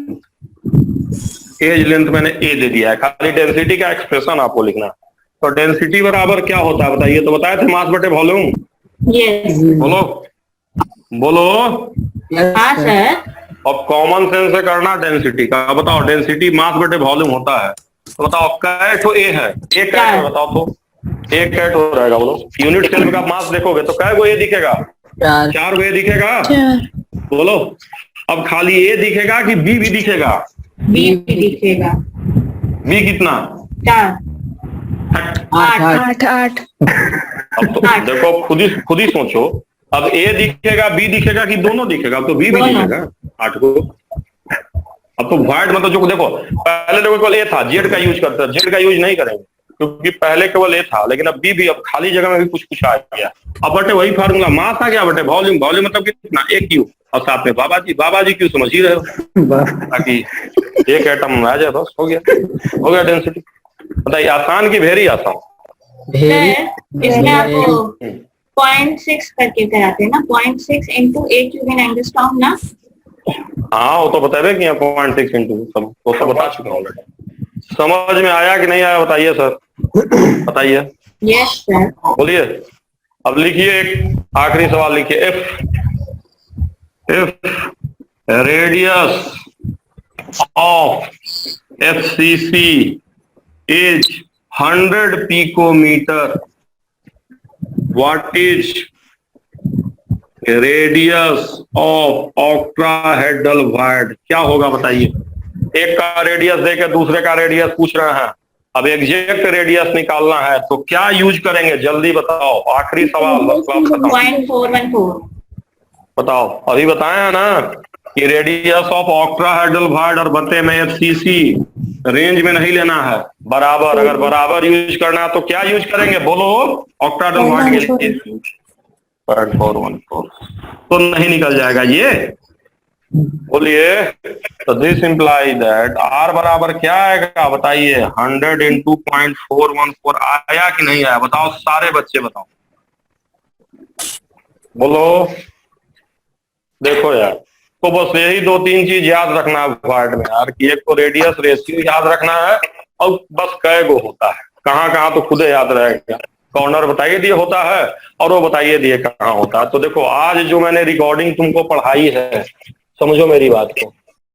मैंने ए दे दिया है, खाली डेंसिटी का एक्सप्रेशन आपको लिखना। तो डेंसिटी बराबर क्या होता है बताइए, तो बताए थे मास बटे वॉल्यूम, यस। बोलो बोलो। हाँ सर। अब कॉमन सेंस से करना डेंसिटी का, बताओ डेंसिटी मास बटे वॉल्यूम होता है, तो बताओ कै ठो ए है, एक कैट है, बताओ तो एक कैट हो रहेगा, बोलो यूनिट सेल का मास देखोगे तो कै गो ए दिखेगा, 4 गो ए दिखेगा, बोलो। अब खाली ए दिखेगा कि बी भी दिखेगा, बी दिखेगा, बी कितना, 4 8 8 अब तो देखो खुद ही सोचो, अब ए दिखेगा बी दिखेगा कि दोनों दिखेगा, अब तो बी भी दिखेगा 8 को। अब तो वाइड मतलब जो देखो पहले देखो केवल ए था, जेड का यूज करते हैं, जेड का यूज नहीं करेंगे क्योंकि पहले केवल ए था, लेकिन अब बी भी, अब खाली जगह में भी कुछ आ गया। अब बटे वही फार्मूला, मास आ गया बटे वॉल्यूम, वॉल्यूम मतलब कितना, एक क्यू, और साथ में बाबा जी क्यों समझ ही रहे हो, ताकि एक एटम आ जाए, बस हो गया डेंसिटी। बताइए आसान की वेरी आसान, सर इसमें आपको 0.6 करके कराते हैं ना, 0.6 into A cubic angstrom ना। हाँ वो तो बताए कि 0.6 इंटू सब, वो सब बता चुका हूँ ऑलरेडी। समझ में आया कि नहीं आया बताइए सर, बताइए। Yes sir. बोलिए। अब लिखिए एक आखिरी सवाल लिखिए, if radius of FCC is 100 picometer, what is radius of octahedral wide, क्या होगा बताइए। एक का रेडियस देके दूसरे का रेडियस पूछ रहे हैं, अब एग्जैक्ट रेडियस निकालना है तो क्या यूज करेंगे, जल्दी बताओ, आखिरी सवाल, बस क्लास खत्म। 0.414 बताओ, अभी बताए हैं ना कि रेडियस ऑफ ऑक्टाहेड्रल वायड और बटे में FCC, रेंज में नहीं लेना है, बराबर, अगर बराबर यूज करना है तो क्या यूज करेंगे, बोलो ऑक्टाहेड्रल वायड के लिए 0.414, तो नहीं निकल जाएगा ये, बोलिए। तो दिस इंप्लाई दैट R बराबर क्या आएगा बताइए, 100 into 0.414 आया कि नहीं आया, बताओ सारे बच्चे बताओ, बोलो। देखो यार, तो बस यही 2-3 चीज याद रखना है वार्ड में यार, कि एक तो रेडियस रेशियो याद रखना है, और बस कै गो होता है, कहाँ तो खुदे याद रहेगा, कॉर्नर बताइए दिए होता है और वो बताइए दिए कहाँ होता है। तो देखो आज जो मैंने रिकॉर्डिंग तुमको पढ़ाई है, समझो मेरी बात को,